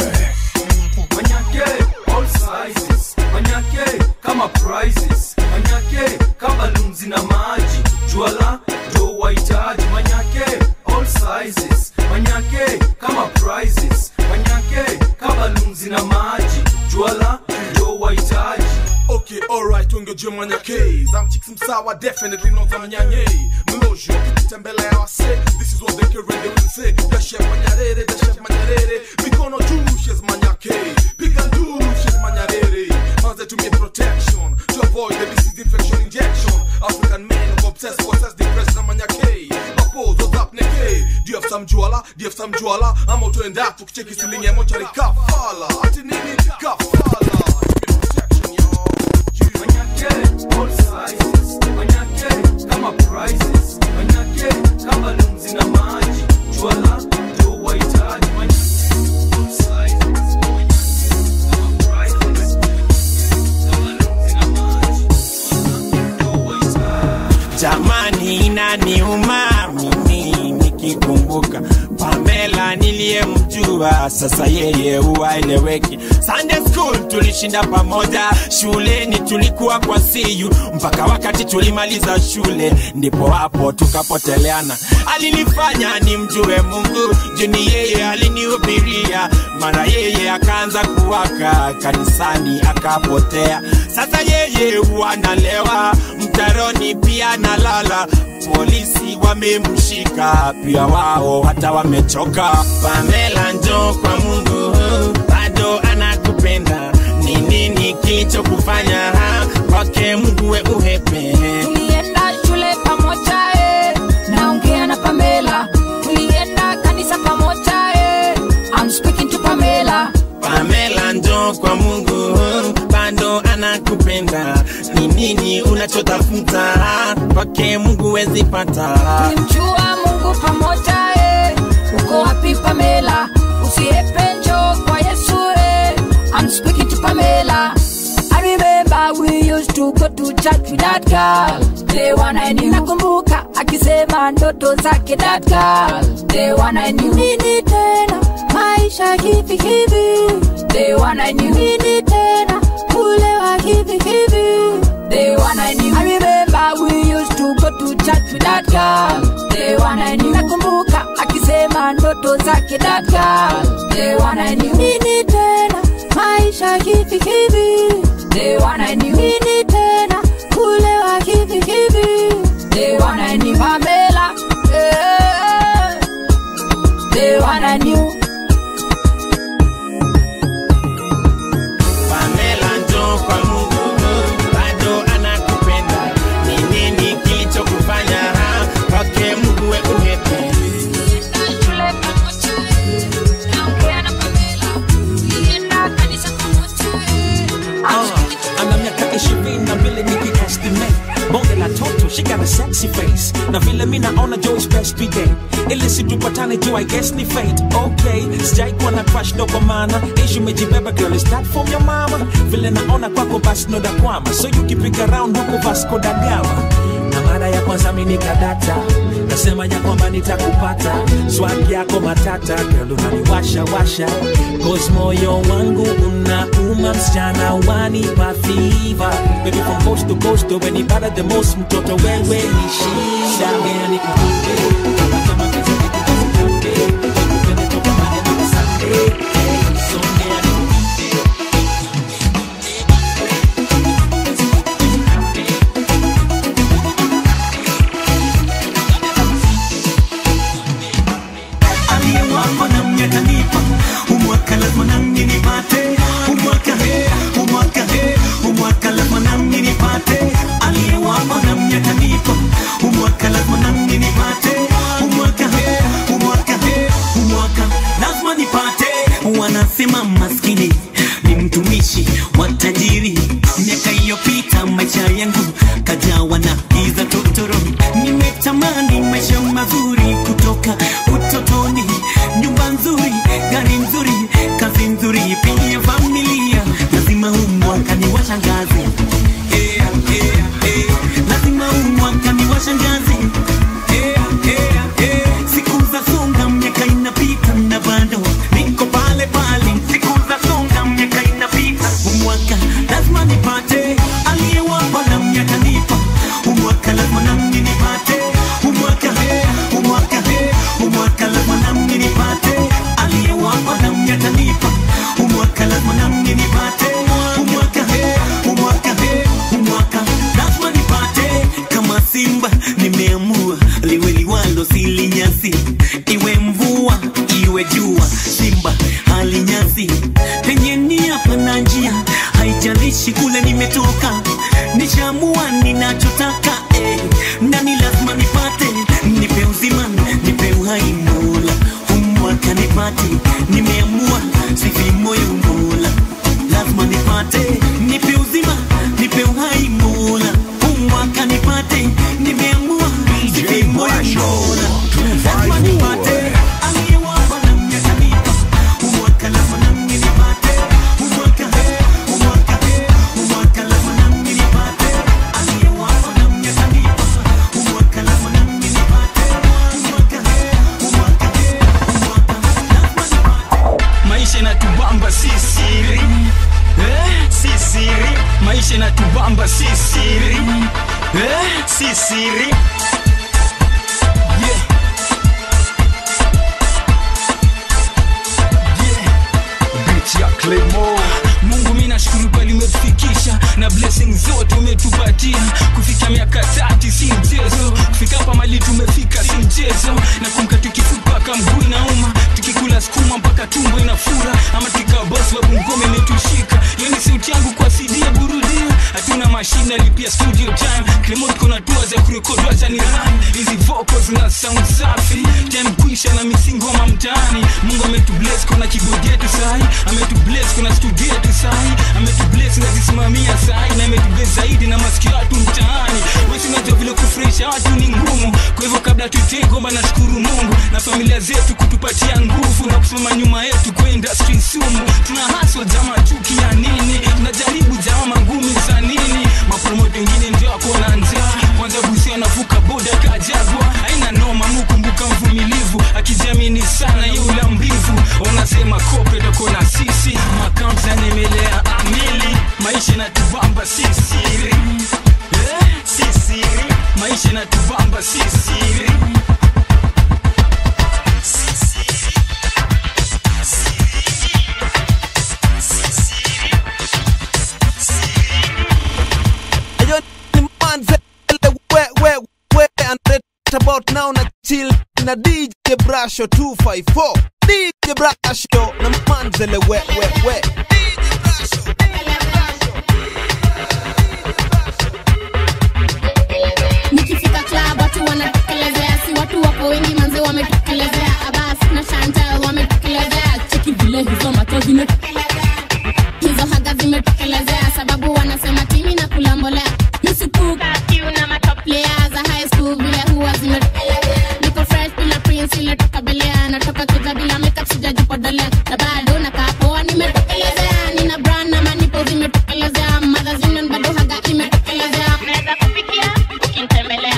Manyake, all sizes. Manyake, kama prizes. Manyake, kama lunzi na maji. Juala, do waitaji. Manyake, all sizes. Manyake, kama prizes. Manyake, kama lunzi na maji. Juala, do waitaji. Okay, alright, ungeje manyake. Zamchik simsawa, definitely not zamanyanye. Mlojo, kitembele ya wase. This is what they can read, they will say. The chef manyarere, the chef manyarere. Mikono douches manyake. Pick and douches manyarere. Manze to me protection, to avoid the disease infection injection. African men who obsessed, depressed na manyake. Papo, what's up neke? Do you have some juala? Do you have some juala? I'm out to end up, tukicheki silingi ya mochari kafala. Ati nini? Kafala. All sizes, manyake, kama prizes, manyake, kama lunzi na maji, juala, do waitaji, all sizes, kama prizes, kama lunzi na maji, do waitaji. Jamani inaniuma mimi nikikumbuka Pamela niliyemjua, sasa yeye huwaeleweki. Sunday school tulishinda pamoja, shuleni tulikuwa kwa siyu, mpaka wakati tulimaliza shule ndipo hapo tukapoteleana. Alinifanya nimjue Mungu, juni yeye alinihubiria, mara yeye akaanza kuwaka kanisani akapotea. Sasa yeye huanalewa mtaroni pia nalala, polisi wamemshika pia wao hata wamechoka. Pamela njoo kwa Mungu, bado anakupenda. Ni nini kilichokufanya kwake Mungu we uhepe? Tulienda shule pamoja naongea na Pamela. Tulienda kanisa pamoja I'm speaking to Pamela. Pamela njoo kwa Mungu, bado anakupenda. Ni nini unachotafuta kwake Mungu wezi pata? Tulimjua Mungu pamoja uko wapi Pamela? Usiepe njoo kwa Yesu I'm speaking to Pamela. I remember we used to go to church with that girl. The one I knew. Nakumbuka akisema ndoto zake that girl. The one I knew. Nini tena maisha hivi hivi. The one I knew. Nini tena kulewa hivi hivi. The one I knew. I remember we used to go to church with that girl. The one I knew. Nakumbuka akisema ndoto zake that girl. The one I knew. Nini tena maisha hivi hivi. The one I knew. Nini tena kulewa hivi hivi. The one I knew. Pamela, the one I knew. Pamela njoo kwa Mungu, bado anakupenda. Ni nini kilichokufanya kwake Mungu we uhepe? Ana miaka 22 nikiestimate bonge la toto, she got a sexy face. Na vile mi naona Joe's best be day, ili situpatane juu I guess ni fate. Okay, sijai kuwa na crush ndo kwa maana issue umejibeba girl, is that from your mama? Vile naona kwako basi no da kwama, so you keep it around huko Vasco da Gama. na mara ya kwanza mimi nikadata, nasema ya kwamba nitakupata, swag yako matata, girl unaniwasha washa, cause moyo wangu unauma, msichana wanipa fever, baby from coast to coast, when you better the most, mtoto wewe ni shida, yeah nikupe, kama pesa nikupe, upende toka maneno na Sunday, songea wanasema maskini ni mtumishi wa tajiri. Miaka iliyopita maisha yangu kajawa na giza totoro. Nimetamani maisha mazuri kutoka utotoni, nyumba nzuri, gari nzuri, kazi nzuri, pia familia. Lazima huu mwaka niwashangaze, lazima huu mwaka niwashangaze. Siku za songa, miaka inapita na bado niko pale pale. Siku za songa, miaka inapita, umwaka lazima nipate. Aliyewapa na miaka nipa, umwaka lazima nami nipate. Umwaka lazima nami nipate. Aliyewapa na miaka nipa, umwaka lazima nami nipate. Umwaka lazima nipate. Kama simba nimeamua, liwe liwalo silinyasi, iwe mvua iwe jua, simba halinyasi. Penye nia pana njia, haijalishi kule nimetoka. Nishaamua ninachotaka, nani lazima nipate. Nipe uzima, nipe uhai Mola, umwaka nipate. Nimeamua sifi moyo Mola, lazima nipate. Nipe uzima, nipe uhai Mola, umwaka nipate. Nimeamua sifi moyo Mola, lazima nipate. Maisha inatubamba si siri, si siri. Maisha inatubamba si siri, si siri. Mungu mimi nashukuru pale umetufikisha, na blessings zote umetupatia. Kufika miaka 30 si mchezo, kufika hapa mali tumefika si mchezo. Na kumka tukifupa kama mguu inauma, tukikula sukuma mpaka tumbo inafura, ama tukikaa boss wa ngome imetushika. Hiyo ni sauti yangu kwa CD ya burudia, hatuna mashine lipia studio time. Clement kuna tour za kurekodi, acha ni run hizi vocals na sound safi. Time kuisha na misingo wa mtaani. Mungu ametubless kuna keyboard yetu sahi, ametubless kuna studio yetu sahi, ametubless na zisimamia sahi, na ametubless zaidi na masikio watu mtaani. Wewe unajua vile kufresha watu ni ngumu, kwa hivyo kabla tutenge ngoma na shukuru Mungu na familia zetu kutupatia nguvu na kusimama nyuma yetu kwa industry sumu. Tuna hustle jamaa, chuki ya nini? Tunajaribu jamaa ngumi za nini? Mapromote wengine ndio wako na njaa, kwanza busi anavuka boda kajagwa. Haina noma, mkumbuka mvumilivu, akijiamini sana yule mbivu. Wanasema corporate wako na sisi, account zanemelea amili. Maisha inatubamba si siri, si siri. Maisha inatubamba si siri. About now na chill na DJ Brasho 254, DJ Brasho na manzele we DJ Brasho. Nikifika club watu wanatokelezea, si watu wako wengi manze wametokelezea. Abas na Chantal wametokelezea, cheki vile hizo macho zimetokelezea, hizo haga zimetokelezea, sababu wanasema timi na kulambolea. Misupuka kiu na matop players za high school vile huwa zimetokelezea. Niko fresh bila prince ile toka belea, natoka kuja bila makeup sijajipodolea, na bado nakaa poa nimetokelezea. Nina brand na manipo zimetokelezea, magazine bado haga imetokelezea. Naweza kufikia ukintembelea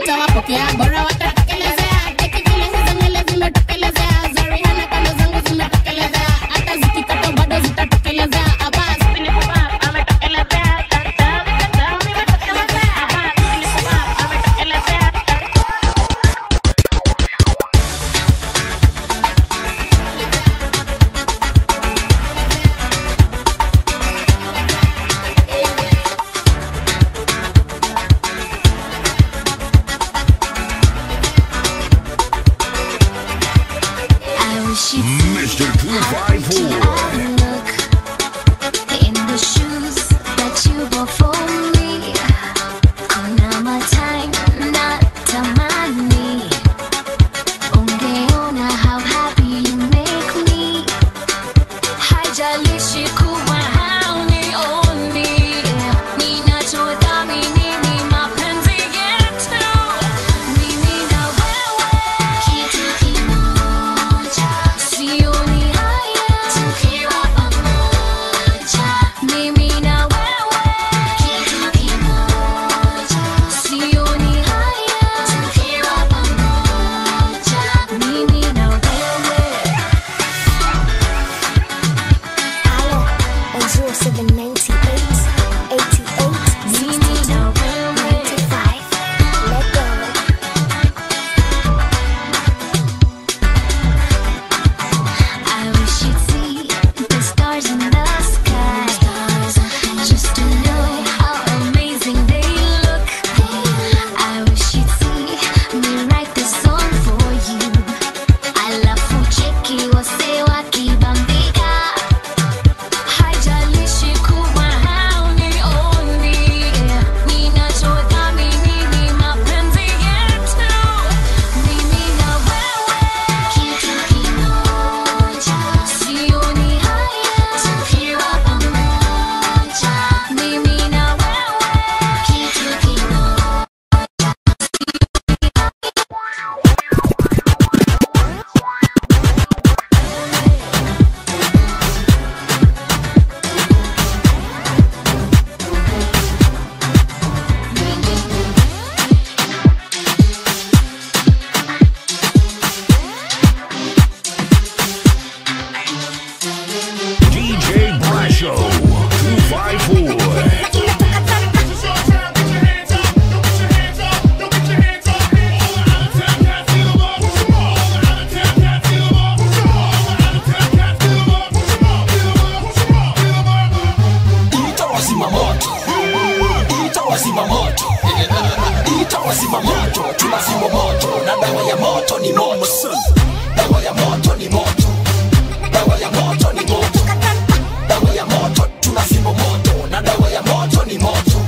Tawapokea bora watatekelezea. Teki vile hizo nywele zimetokelezea. Zarihana kando zangu zimetokelezea. Hata zikikata bado zitatokelezea. Abas Pinikuba ametokelezea. Tata nimetokelezea. Abas Pinikuba ametokelezea. Mr. 254. In the shoes that you bought for me, kuna matime natamani ungeona how happy you make me. Haijalishi kuwa haunioni, ninachodhamini ni mapenzi yetu. Mimi na wewe kitu kimoja, sioni haya tukiwa pamoja. Mimi na wewe kitu kimoja, sioni haya tukiwa pamoja. Mimi na wewe. Alo, on 0798 88 Mimi na wewe 95. Let go. I wish you'd see the stars in the sky, just to know how amazing they look. I wish you'd see me write this song for you. Alafu cheki wase wakibambika. Haijalishi kuwa haunioni, ninachodhamini ni mapenzi yetu. Mimi na wewe kitu kimoja, sioni haya tukiwa pamoja. Mimi na wewe kitu kimoja. DJ Brasho 254. Itawazima moto, itawazima moto, itawazima moto, tunazima moto, na dawa ya moto ni moto, dawa ya moto ni moto, dawa ya moto ni moto, dawa ya moto, tunazima moto, na dawa ya moto ni moto,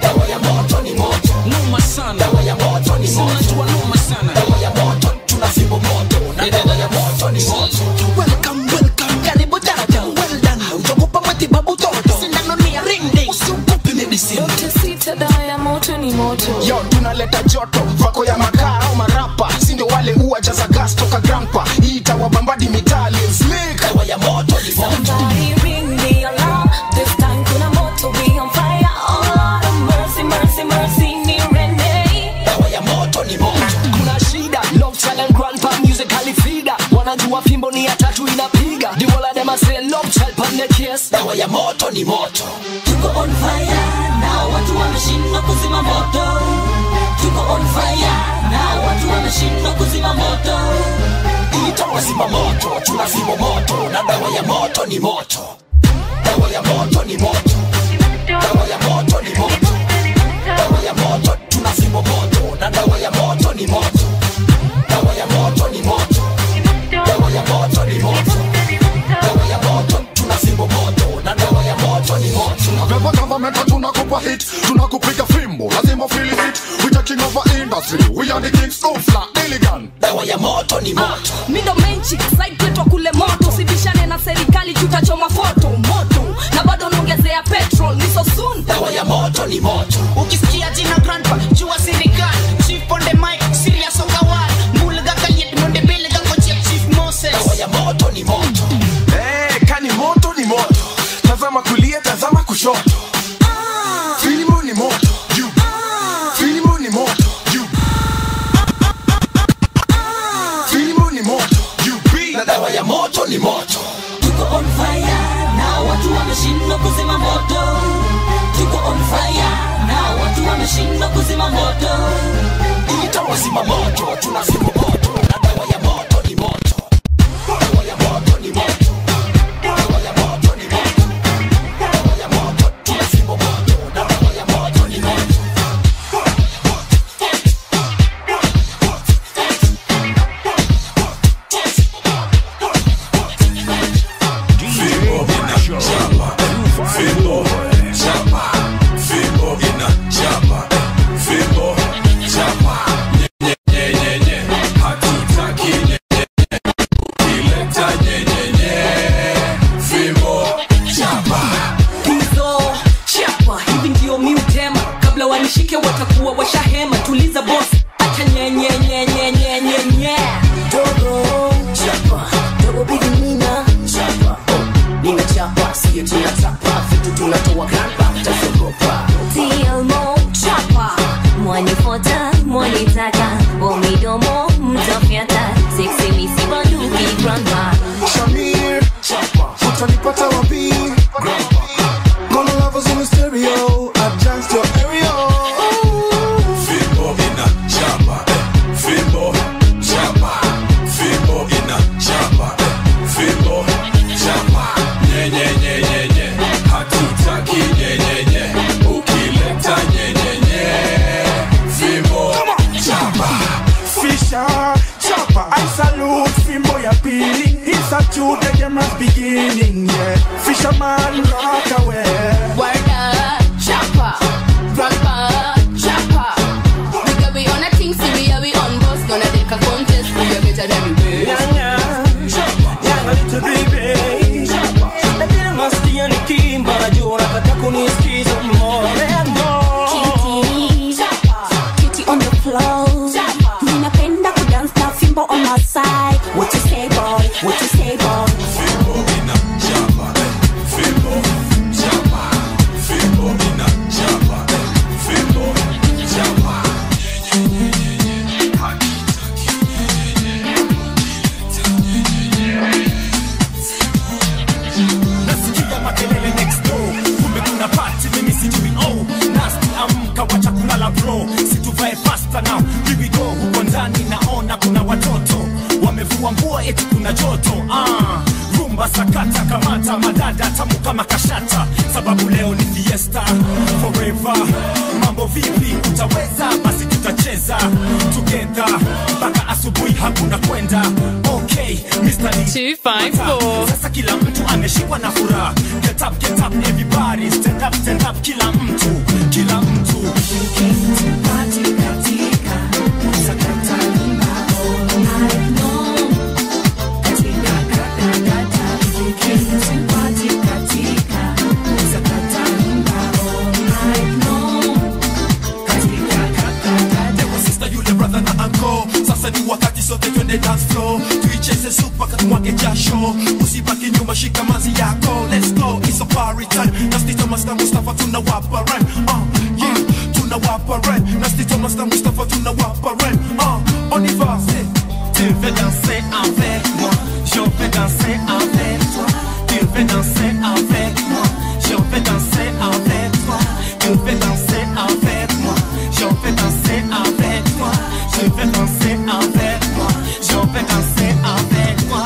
dawa ya moto ni moto, noma sana, dawa ya moto ni moto, noma sana, dawa ya moto, tunazima moto, na dawa ya moto ni moto. Welcome, welcome, karibu dada, well done, utakupa matibabu toto, sindano ni ya ring ding, usiogope medicine. Yote sita, dawa ya moto ni moto. Yo, tunaleta joto, vako ya makaa au marapa, si ndio wale uwajaza gas toka grandpa. Itawabambadi mitali slick, dawa ya moto ni moto. Somebody ring the alarm. This time kuna moto, we on fire. Oh Lord of mercy, mercy, mercy, ni Renee. Dawa ya moto ni moto. kuna shida, love child and grandpa musically figure. Wanajua fimbo ni ya tatu inapiga. The wall of them a say love child pan the case. Dawa ya moto ni moto. Tuko on fire, now watu wameshindwa kuzima moto. Tuko on fire, now watu wameshindwa kuzima moto. Itawazima moto, tunazima moto, na dawa ya moto ni moto, dawa ya moto ni moto, dawa ya moto ni moto, dawa ya moto, tunazima moto, na dawa ya moto ni moto, dawa ya moto ni moto, dawa ya moto ni moto, dawa ya moto, tunazima moto, na dawa ya moto ni moto. Never government tunakupa hit, tunakupiga fimbo, lazima feel it. We taking over industry, we are the kings of flat, Illigan. Dawa ya moto ni moto. Mindo menchi, side kwetu kule moto. Sibishane na serikali, tutachoma foto moto. Na bado nongezea petrol, ni so soon. Dawa ya moto ni moto. Ukisikia jina grandpa, jua serikali. Chief on the mic, serious okawal. Mulga kaliet, monde belega kochia Chief Moses. Dawa ya moto ni moto. Kani moto ni moto, tazama kulia, tazama kushoto. Filimu ni moto, wameshindwa kuzima moto. Itawazima moto, tunazima moto, na dawa ya moto ni moto. Dawa ya moto ni moto. Dawa ya moto ni moto. Dawa ya moto, tunazima moto, na dawa ya moto ni moto. Wanishike watakuwa washahema, tuliza boss, acha nye dogo chapa, dogo bigi nina chapa, nina chapa, siyo tunatapa, vitu tunatoa grandpa, tasogopa TLMO chapa, mwani fota, mwani taka, bomidomo, mtafyata, sexy misi banduki grandpa Shamir chapa, utanipata wapi grandpa, gonna lovers in the stereo, adjust your area. The game is beginning, yeah. Fisherman rock away. Word up, chopper, grandpa, chopper. Because we on a thing, see we on boss. Gonna take a contest, we are better than we were. Young a little baby. I didn't must be any king, but I do want to attack on his keys more and more. Kitty on the floor. Ninapenda kudance na fimbo on my side. What you say, boy? What you say, boy? Nasikia makelele next door, kumbe kuna party mimi sijui. Oh, nasty amka wacha kulala bro, situvae faster now, here we go. Huko ndani naona kuna watoto wamevua nguo eti kuna joto. Rumba sakata kamata madada tamu kama kashata, sababu leo ni fiesta forever. Mambo vipi, utaweza? Basi tutacheza together mpaka asubuhi, hakuna kwenda. Okay, Mr. 254. Sasa kila mtu ameshikwa na furaha. Get up everybody, stand up kila mtu, kila mtu. Party katika sakata rumba all night long. Katika katakata, party katika sakata rumba all night long. Katika katakata. Ewa sister yule brother na uncle, sasa ni wakati sote twende dance floor. Tuicheze super katumwage jasho, usibaki nyuma, shika mazi yako. Let's go, it's a party time. Nasty Thomas na Mustafa tunawapa rhyme. Yeah, tunawapa rhyme. Nasty Thomas na Mustafa tunawapa rhyme. On y va. Tu veux danser avec moi, je veux danser avec toi. Tu veux danser avec moi, je veux danser avec toi. Tu veux danser avec moi, je veux danser avec toi. Je veux danser avec moi, je veux danser avec toi.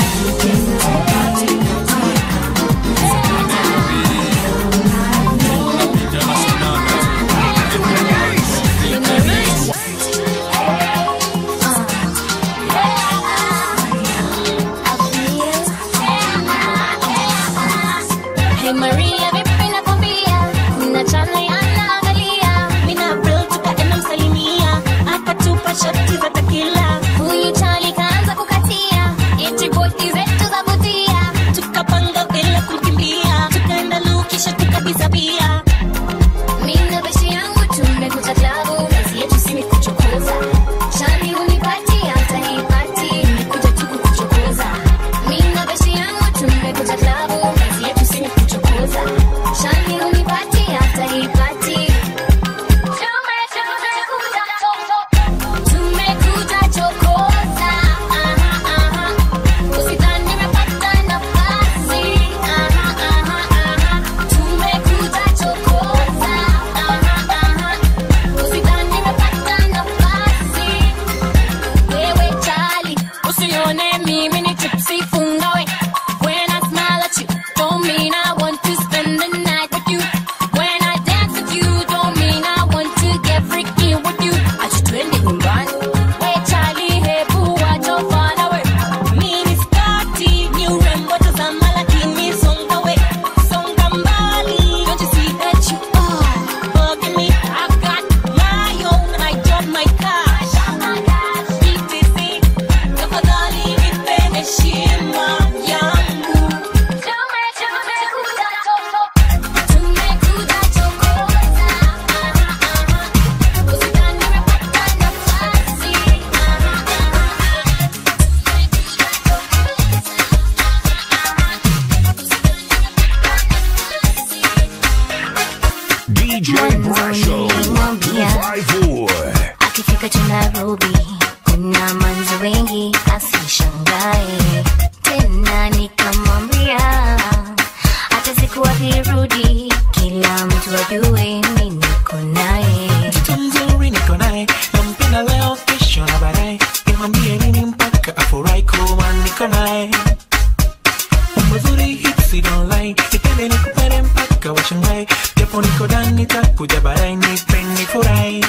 nilimwambia akifika tu Nairobi kuna manzi wengi asishangae tena, nikamwambia hata siku akirudi kila mtu ajue mimi niko naye. Mtoto mzuri niko naye, nampenda leo kesho na baadaye, nimwambie nini mpaka afurahi kuwa niko naye. Mzuri hipsi don't lie, nipende nikupende mpaka washangae, japo niko ndani nitakuja baadaye nipende furahi.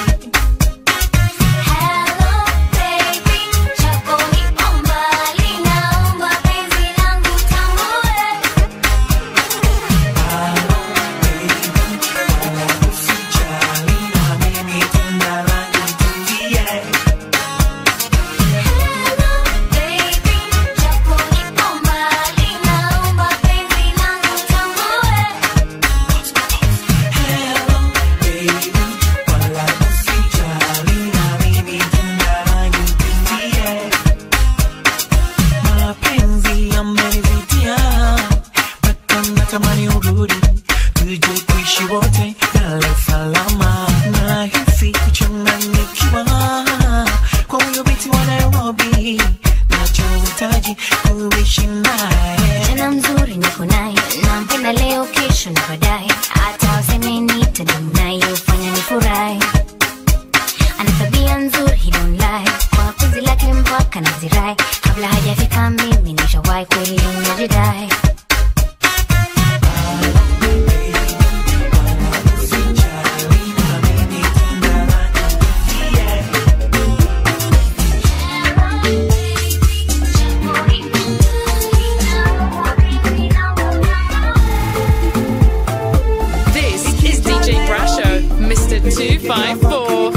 Tena mzuri niko naye, nampenda leo kesho na baadaye, hata waseme nitadumu naye ufanya nifurahi. Ana tabia nzuri he don't lie, kwa penzi lake mpaka nazirai, kabla hajafika mimi nishawahi kweli najidai. Mr. 254.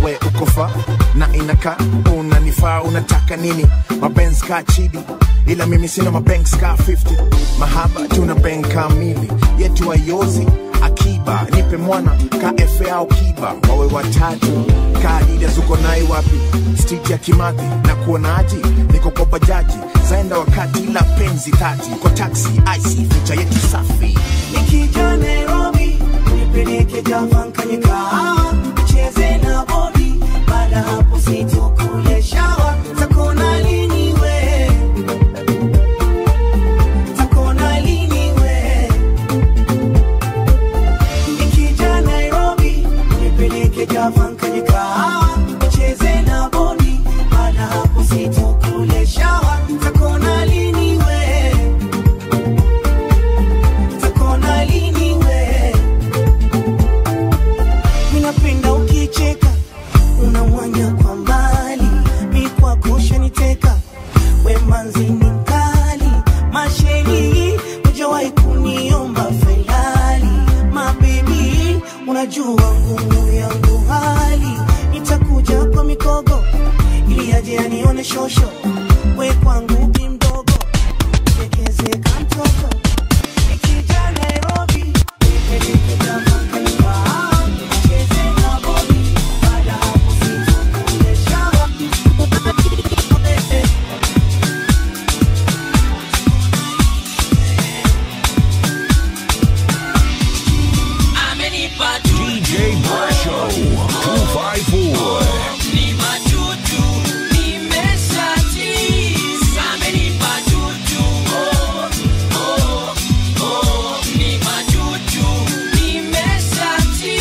We ukofa na inaka unanifaa, unataka nini? Mabenz ka chidi ila mimi sina mabanks ka 50. Mahaba tuna bank kamili yetu ayozi akiba, nipe mwana ka FA au kiba, wawe watatu ka Adidas. Uko nai wapi? Street ya Kimathi na kuonaji, niko kwa bajaji zaenda wakati ila penzi tati, kwa taxi icy future yetu safi. Nikija Nairobi nipeleke Java kwenye kahawa, cheze na body, baada hapo situkule shawa. Takona lini we, takona lini we. Nikija Nairobi nipeleke Java kwenye kahawa, cheze na body, baada hapo situkule shawa. Takona lini we, takona lini we. Minapenda ukicheka, unawanya kwa mbali, mi kwa kusha niteka, we manzi ni mkali, masheni ujawahi kuniomba felali. Mabebi, unajua ngumu yangu hali, nitakuja kwa mikogo, ili aje anione shosho, we kwangu bimdogo, tekeze kamtoko. Nikija Nairobi, nipeleke Java kanifahamu, cheze na body, baada hapo situkule shawa. Amenipa DJ Brasho 254. ni majuju, nimeshati. Amenipa juju, oh, oh, oh. Ni majuju, nimeshati.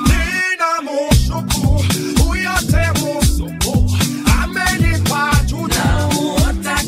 Nina mushuku, uyate musuku, amenipa juju. Namuota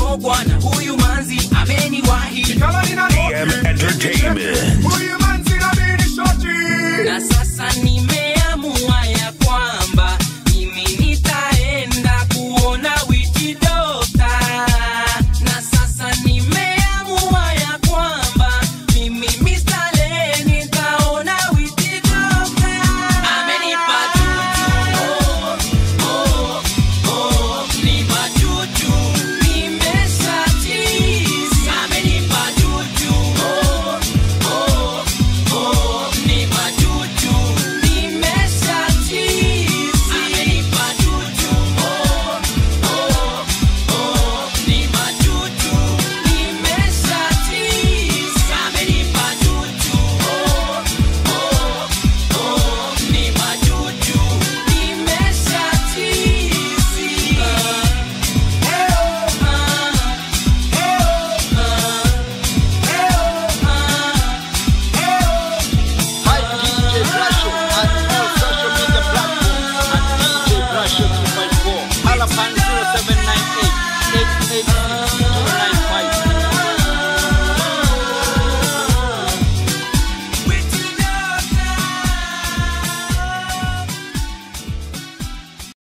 ninarogwa na huyu manzi ameniwahi DM Entertainment. na sasa nime